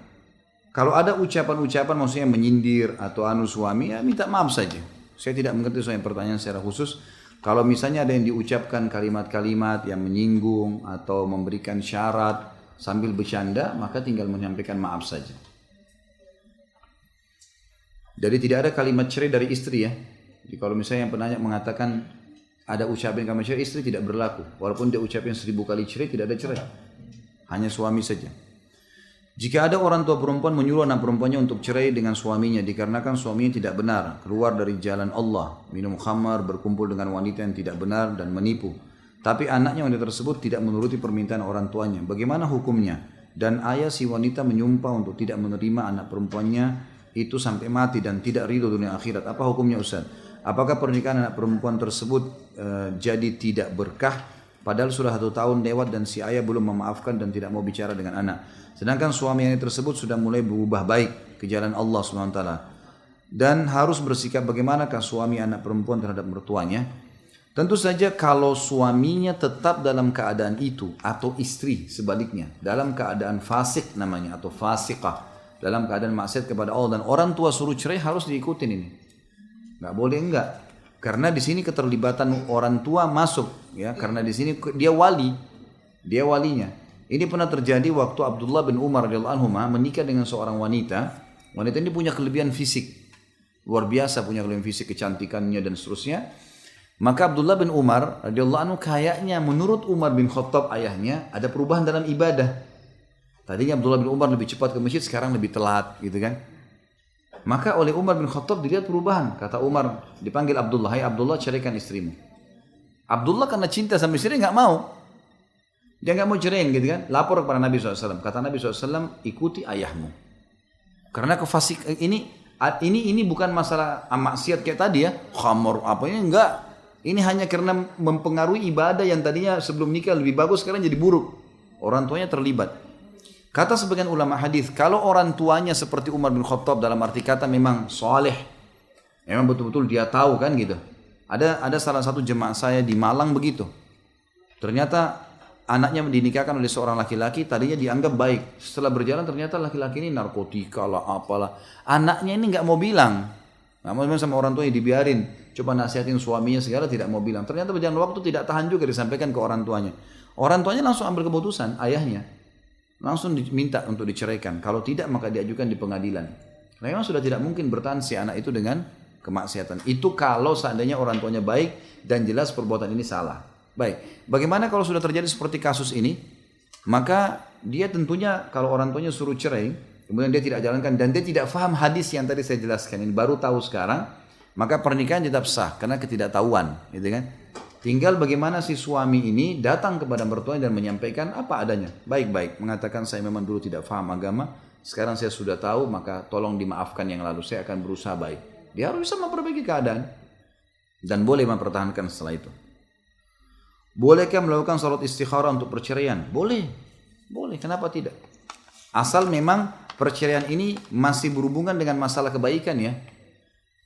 kalau ada ucapan-ucapan maksudnya menyindir atau suami, ya minta maaf saja. Saya tidak mengerti soal pertanyaan secara khusus. Kalau misalnya ada yang diucapkan kalimat-kalimat yang menyinggung atau memberikan syarat sambil bercanda, maka tinggal menyampaikan maaf saja. Jadi tidak ada kalimat cerai dari istri ya. Jadi kalau misalnya yang penanya mengatakan ada ucapan kalimat cerai, istri tidak berlaku. Walaupun dia ucapin 1000 kali cerai, tidak ada cerai. Hanya suami saja. Jika ada orang tua perempuan menyuruh anak perempuannya untuk cerai dengan suaminya dikarenakan suaminya tidak benar, keluar dari jalan Allah, minum khamar, berkumpul dengan wanita yang tidak benar dan menipu. Tapi anaknya wanita tersebut tidak menuruti permintaan orang tuanya. Bagaimana hukumnya? Dan ayah si wanita menyumpah untuk tidak menerima anak perempuannya itu sampai mati dan tidak ridho dunia akhirat. Apa hukumnya Ustaz? Apakah pernikahan anak perempuan tersebut jadi tidak berkah? Padahal sudah 1 tahun lewat dan si ayah belum memaafkan dan tidak mau bicara dengan anak. Sedangkan suami yang tersebut sudah mulai berubah baik ke jalan Allah SWT. Dan harus bersikap bagaimanakah suami anak perempuan terhadap mertuanya? Tentu saja kalau suaminya tetap dalam keadaan itu atau istri sebaliknya dalam keadaan fasik namanya atau fasikah, dalam keadaan maksiat kepada Allah dan orang tua suruh cerai, harus diikutin ini. Nggak boleh enggak. Karena di sini keterlibatan orang tua masuk ya, karena di sini dia wali. Dia walinya. Ini pernah terjadi waktu Abdullah bin Umar radhiyallahu anhu menikah dengan seorang wanita. Wanita ini punya kelebihan fisik. Luar biasa punya kelebihan fisik, kecantikannya dan seterusnya. Maka Abdullah bin Umar radhiyallahu anhu kayaknya menurut Umar bin Khattab ayahnya ada perubahan dalam ibadah. Tadinya Abdullah bin Umar lebih cepat ke masjid, sekarang lebih telat gitu kan. Maka oleh Umar bin Khattab dilihat perubahan. Kata Umar, dipanggil Abdullah, hai Abdullah, ceraikan istrimu. Abdullah karena cinta sama istri nggak mau. Dia nggak mau ceraiin gitu kan. Lapor kepada Nabi SAW. Kata Nabi SAW, ikuti ayahmu. Karena kefasik ini bukan masalah maksiat kayak tadi ya, khamar apa ini enggak. Ini hanya karena mempengaruhi ibadah yang tadinya sebelum nikah lebih bagus, sekarang jadi buruk. Orang tuanya terlibat. Kata sebagian ulama hadis, kalau orang tuanya seperti Umar bin Khattab dalam arti kata memang soleh, memang betul-betul dia tahu kan gitu. Ada salah satu jemaah saya di Malang begitu. Ternyata anaknya dinikahkan oleh seorang laki-laki, tadinya dianggap baik. Setelah berjalan ternyata laki-laki ini narkotika lah apalah. Anaknya ini nggak mau bilang, nggak mau bilang sama orang tuanya, dibiarin. Coba nasihatin suaminya segala tidak mau bilang. Ternyata berjalan waktu tidak tahan juga disampaikan ke orang tuanya. Orang tuanya langsung ambil keputusan, ayahnya. langsung diminta untuk diceraikan. Kalau tidak maka diajukan di pengadilan. Karena memang sudah tidak mungkin bertahan si anak itu dengan kemaksiatan. Itu kalau seandainya orang tuanya baik dan jelas perbuatan ini salah. Baik, bagaimana kalau sudah terjadi seperti kasus ini? Maka dia tentunya kalau orang tuanya suruh cerai, kemudian dia tidak jalankan dan dia tidak faham hadis yang tadi saya jelaskan, ini baru tahu sekarang, maka pernikahan tetap sah karena ketidaktahuan, gitu kan? Tinggal bagaimana si suami ini datang kepada mertuanya dan menyampaikan apa adanya. Baik-baik, mengatakan saya memang dulu tidak paham agama, sekarang saya sudah tahu, maka tolong dimaafkan yang lalu, saya akan berusaha baik. Dia harus bisa memperbaiki keadaan. Dan boleh mempertahankan setelah itu. Bolehkah melakukan salat istikharah untuk perceraian? Boleh. Boleh, kenapa tidak? Asal memang perceraian ini masih berhubungan dengan masalah kebaikan ya.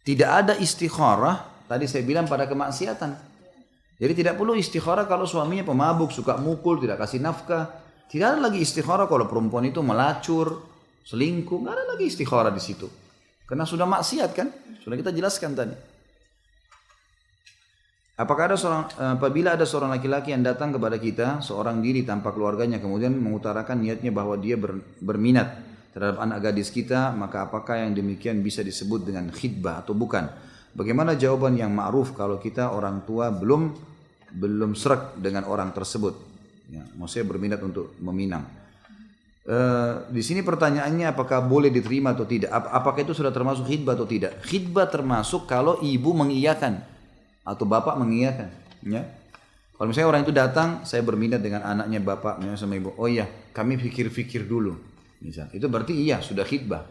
Tidak ada istikharah, tadi saya bilang pada kemaksiatan. Jadi tidak perlu istikharah kalau suaminya pemabuk, suka mukul, tidak kasih nafkah. Tidak ada lagi istikharah kalau perempuan itu melacur, selingkuh. Tidak ada lagi istikharah di situ. Karena sudah maksiat kan? Sudah kita jelaskan tadi. Apabila ada seorang laki-laki yang datang kepada kita, seorang diri tanpa keluarganya, kemudian mengutarakan niatnya bahwa dia berminat terhadap anak gadis kita, maka apakah yang demikian bisa disebut dengan khidbah atau bukan? Bagaimana jawaban yang ma'ruf kalau kita orang tua belum srek dengan orang tersebut? Ya, maksudnya berminat untuk meminang. Di sini pertanyaannya apakah boleh diterima atau tidak? Apakah itu sudah termasuk khidbah atau tidak? Khidbah termasuk kalau ibu mengiyakan atau bapak mengiyakan. Ya. Kalau misalnya orang itu datang, saya berminat dengan anaknya bapaknya sama ibu. Oh iya, kami pikir-pikir dulu. Misal, itu berarti iya sudah khidbah.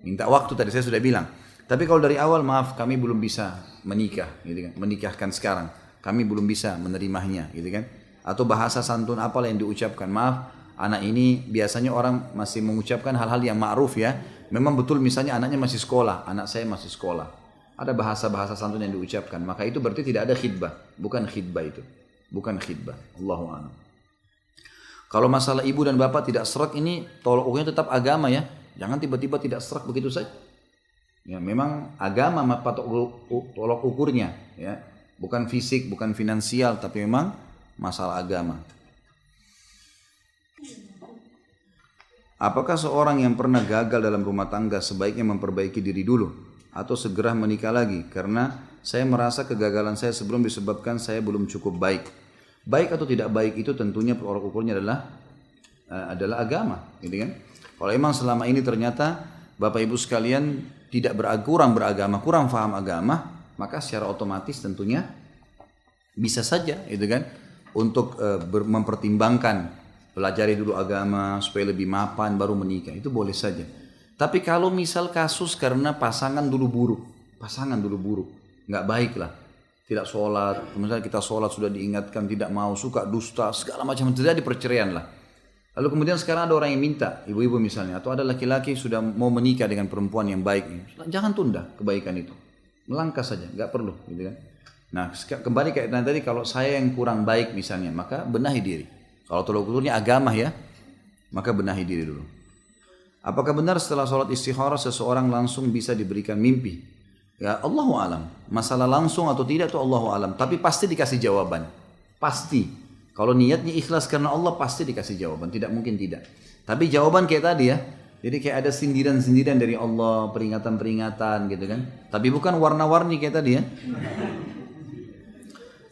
Minta waktu tadi saya sudah bilang. Tapi kalau dari awal maaf kami belum bisa menikah, gitu kan? Menikahkan sekarang, kami belum bisa menerimanya, gitu kan? Atau bahasa santun apalah yang diucapkan, maaf anak ini biasanya orang masih mengucapkan hal-hal yang ma'ruf ya. Memang betul misalnya anaknya masih sekolah, anak saya masih sekolah. Ada bahasa-bahasa santun yang diucapkan, maka itu berarti tidak ada khidbah, bukan khidbah itu, bukan khidbah. Allahu a'lam. Kalau masalah ibu dan bapak tidak serak ini tolak ukurnya tetap agama ya, jangan tiba-tiba tidak serak begitu saja. Ya, memang agama tolak ukurnya ya, bukan fisik, bukan finansial, tapi memang masalah agama. Apakah seorang yang pernah gagal dalam rumah tangga sebaiknya memperbaiki diri dulu atau segera menikah lagi? Karena saya merasa kegagalan saya sebelum disebabkan saya belum cukup baik. Baik atau tidak baik itu tentunya tolak ukurnya adalah agama, gitu kan? Kalau memang selama ini ternyata Bapak Ibu sekalian tidak kurang beragama, kurang faham agama, maka secara otomatis tentunya bisa saja itu kan untuk mempertimbangkan pelajari dulu agama supaya lebih mapan baru menikah, itu boleh saja. Tapi kalau misal kasus karena pasangan dulu buruk, nggak baik lah, tidak sholat, misalnya kita sholat sudah diingatkan tidak mau, suka dusta, segala macam terjadi perceraian lah. Lalu kemudian sekarang ada orang yang minta, ibu-ibu misalnya, atau ada laki-laki sudah mau menikah dengan perempuan yang baik, jangan tunda kebaikan itu, melangkah saja, nggak perlu, gitu kan? Nah, kembali kayak tadi, kalau saya yang kurang baik misalnya, maka benahi diri. Kalau tolak ukurnya agama ya, maka benahi diri dulu. Apakah benar setelah sholat istikharah seseorang langsung bisa diberikan mimpi? Ya, Allahu alam. Masalah langsung atau tidak itu Allahu alam. Tapi pasti dikasih jawaban, pasti. Kalau niatnya ikhlas karena Allah pasti dikasih jawaban, tidak mungkin tidak. Tapi jawaban kayak tadi ya, jadi kayak ada sindiran-sindiran dari Allah, peringatan-peringatan gitu kan. Tapi bukan warna-warni kayak tadi ya.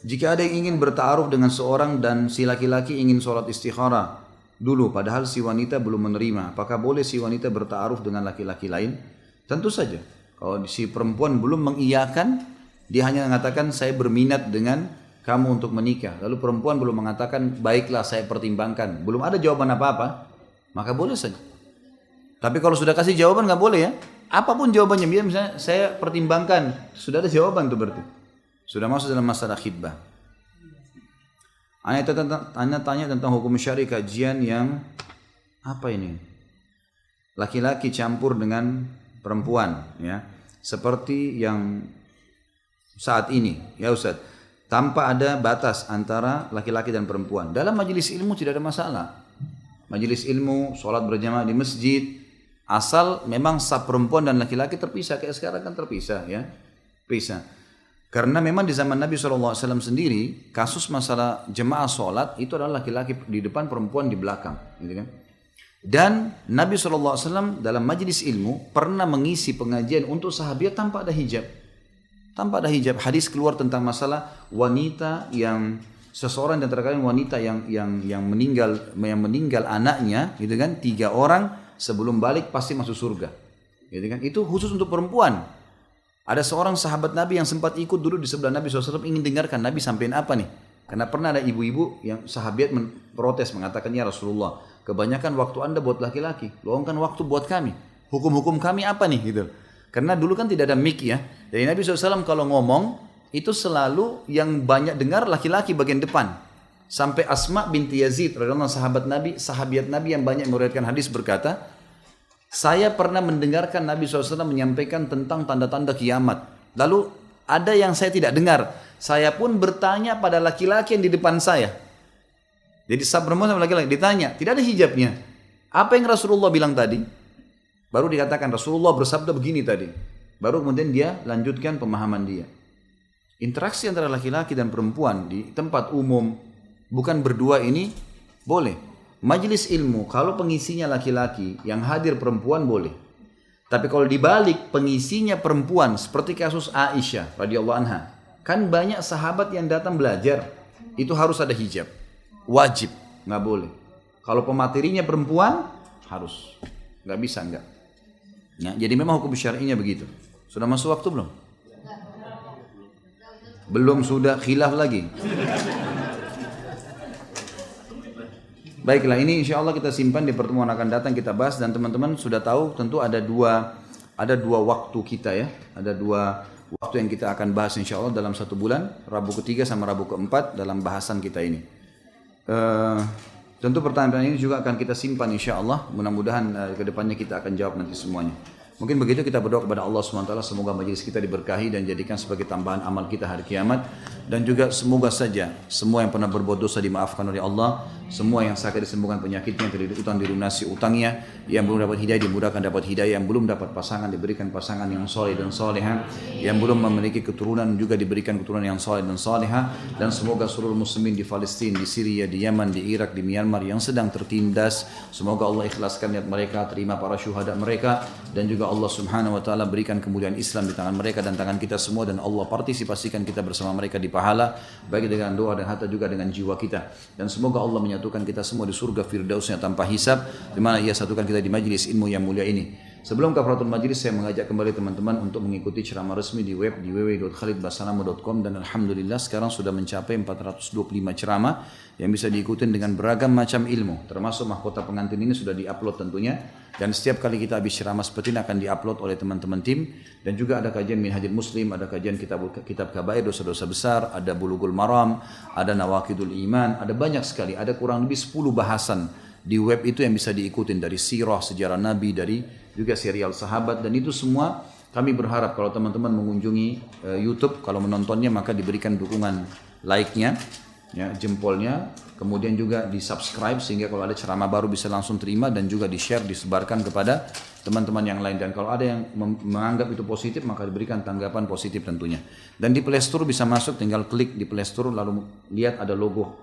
Jika ada yang ingin bertaaruf dengan seorang dan si laki-laki ingin sholat istikharah dulu, padahal si wanita belum menerima, apakah boleh si wanita bertaaruf dengan laki-laki lain? Tentu saja. Kalau si perempuan belum mengiyakan, dia hanya mengatakan saya berminat dengan kamu untuk menikah. Lalu perempuan belum mengatakan baiklah saya pertimbangkan, belum ada jawaban apa-apa, maka boleh saja. Tapi kalau sudah kasih jawaban nggak boleh ya. Apapun jawabannya, biar misalnya saya pertimbangkan, sudah ada jawaban tuh berarti. Sudah masuk dalam masalah khidbah. Anda tanya tentang hukum syari kajian yang apa ini? Laki-laki campur dengan perempuan, ya, seperti yang saat ini, ya Ustaz. Tanpa ada batas antara laki-laki dan perempuan. Dalam majelis ilmu tidak ada masalah. Majelis ilmu, sholat berjamaah di masjid, asal memang saf perempuan dan laki-laki terpisah. Kayak sekarang kan terpisah ya, pisah. Karena memang di zaman Nabi SAW sendiri, kasus masalah jemaah sholat itu adalah laki-laki di depan, perempuan di belakang. Gitu kan? Dan Nabi SAW dalam majlis ilmu pernah mengisi pengajian untuk sahabat tanpa ada hijab. Tanpa ada hijab. Hadis keluar tentang masalah wanita yang seseorang dan terkadang wanita yang meninggal anaknya, gitu kan, 3 orang sebelum balik pasti masuk surga, gitu kan. Itu khusus untuk perempuan. Ada seorang sahabat Nabi yang sempat ikut dulu di sebelah Nabi SAW ingin dengarkan Nabi sampaikan apa nih. Karena pernah ada ibu-ibu yang sahabat protes mengatakan, ya Rasulullah, kebanyakan waktu Anda buat laki-laki, luangkan waktu buat kami. Hukum-hukum kami apa nih, gitu. Karena dulu kan tidak ada mic ya. Jadi Nabi SAW kalau ngomong itu selalu yang banyak dengar laki-laki bagian depan. Sampai Asma binti Yazid radhiyallahu sahabat Nabi yang banyak meriwayatkan hadis berkata, saya pernah mendengarkan Nabi SAW menyampaikan tentang tanda-tanda kiamat. Lalu ada yang saya tidak dengar. Saya pun bertanya pada laki-laki yang di depan saya. Jadi perempuan sama laki-laki ditanya, tidak ada hijabnya. Apa yang Rasulullah bilang tadi? Baru dikatakan Rasulullah bersabda begini tadi. Baru kemudian dia lanjutkan pemahaman dia. Interaksi antara laki-laki dan perempuan di tempat umum, bukan berdua ini, boleh. Majelis ilmu, kalau pengisinya laki-laki, yang hadir perempuan boleh. Tapi kalau dibalik pengisinya perempuan, seperti kasus Aisyah radhiyallahu anha, kan banyak sahabat yang datang belajar, itu harus ada hijab. Wajib, nggak boleh. Kalau pematerinya perempuan, harus. Nggak bisa, nggak. Ya, jadi memang hukum syar'inya begitu. Sudah masuk waktu belum? Belum, sudah khilaf lagi. Baiklah, ini insya Allah kita simpan di pertemuan akan datang kita bahas. Dan teman-teman sudah tahu tentu ada dua waktu kita ya. Ada 2 waktu yang kita akan bahas insya Allah dalam 1 bulan. Rabu ketiga sama Rabu keempat dalam bahasan kita ini. Tentu pertanyaan ini juga akan kita simpan insya Allah. Mudah-mudahan kedepannya kita akan jawab nanti semuanya. Mungkin begitu kita berdoa kepada Allah SWT. Semoga majelis kita diberkahi dan jadikan sebagai tambahan amal kita hari kiamat. Dan juga semoga saja semua yang pernah berbuat dosa dimaafkan oleh Allah. Semua yang sakit disembuhkan penyakitnya, yang terlilit utang dilunasi utangnya. Yang belum dapat hidayah dimudahkan dapat hidayah. Yang belum dapat pasangan diberikan pasangan yang soleh dan soleha. Yang belum memiliki keturunan juga diberikan keturunan yang soleh dan soleha. Dan semoga seluruh muslimin di Palestina, di Syria, di Yaman, di Irak, di Myanmar yang sedang tertindas, semoga Allah ikhlaskan niat mereka, terima para syuhada mereka, dan juga Allah Subhanahu wa taala berikan kemuliaan Islam di tangan mereka dan tangan kita semua, dan Allah partisipasikan kita bersama mereka di pahala, baik dengan doa dan harta juga dengan jiwa kita. Dan semoga Allah menyatukan kita semua di surga firdausnya tanpa hisab, di mana Ia satukan kita di majlis ilmu yang mulia ini. Sebelum kafaratul majlis, saya mengajak kembali teman-teman untuk mengikuti ceramah resmi di web di www.khalidbasalamah.com, dan alhamdulillah sekarang sudah mencapai 425 ceramah yang bisa diikuti dengan beragam macam ilmu, termasuk mahkota pengantin ini sudah diupload tentunya, dan setiap kali kita habis ceramah seperti ini akan diupload oleh teman-teman tim. Dan juga ada kajian Minhajul Muslim, ada kajian kitab kabair, dosa-dosa besar, ada Bulughul Maram, ada Nawaqidul Iman, ada banyak sekali, ada kurang lebih 10 bahasan di web itu yang bisa diikutin, dari sirah, sejarah Nabi, dari juga serial sahabat. Dan itu semua kami berharap kalau teman-teman mengunjungi YouTube, kalau menontonnya maka diberikan dukungan like-nya, ya, jempolnya, kemudian juga di subscribe sehingga kalau ada ceramah baru bisa langsung terima, dan juga di share, disebarkan kepada teman-teman yang lain. Dan kalau ada yang menganggap itu positif maka diberikan tanggapan positif tentunya. Dan di Play Store bisa masuk, tinggal klik di Play Store lalu lihat ada logo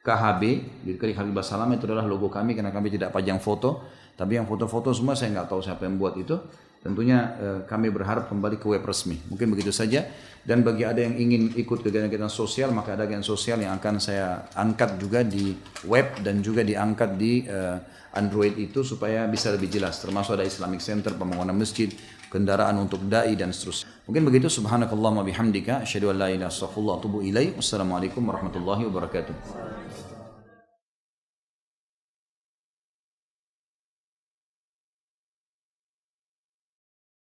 KHB, diklik Khalid Basalamah, itu adalah logo kami karena kami tidak pajang foto. Tapi yang foto-foto semua saya nggak tahu siapa yang buat itu. Tentunya kami berharap kembali ke web resmi. Mungkin begitu saja. Dan bagi ada yang ingin ikut kegiatan-kegiatan sosial, maka ada kegiatan sosial yang akan saya angkat juga di web dan juga diangkat di Android itu supaya bisa lebih jelas. Termasuk ada Islamic Center, pembangunan masjid, kendaraan untuk dai dan seterusnya. Mungkin begitu. Subhanakallahumma bihamdika asyhadu an la ilaha illa anta astaghfiruka wa atubu ilaik. Wassalamualaikum warahmatullahi wabarakatuh.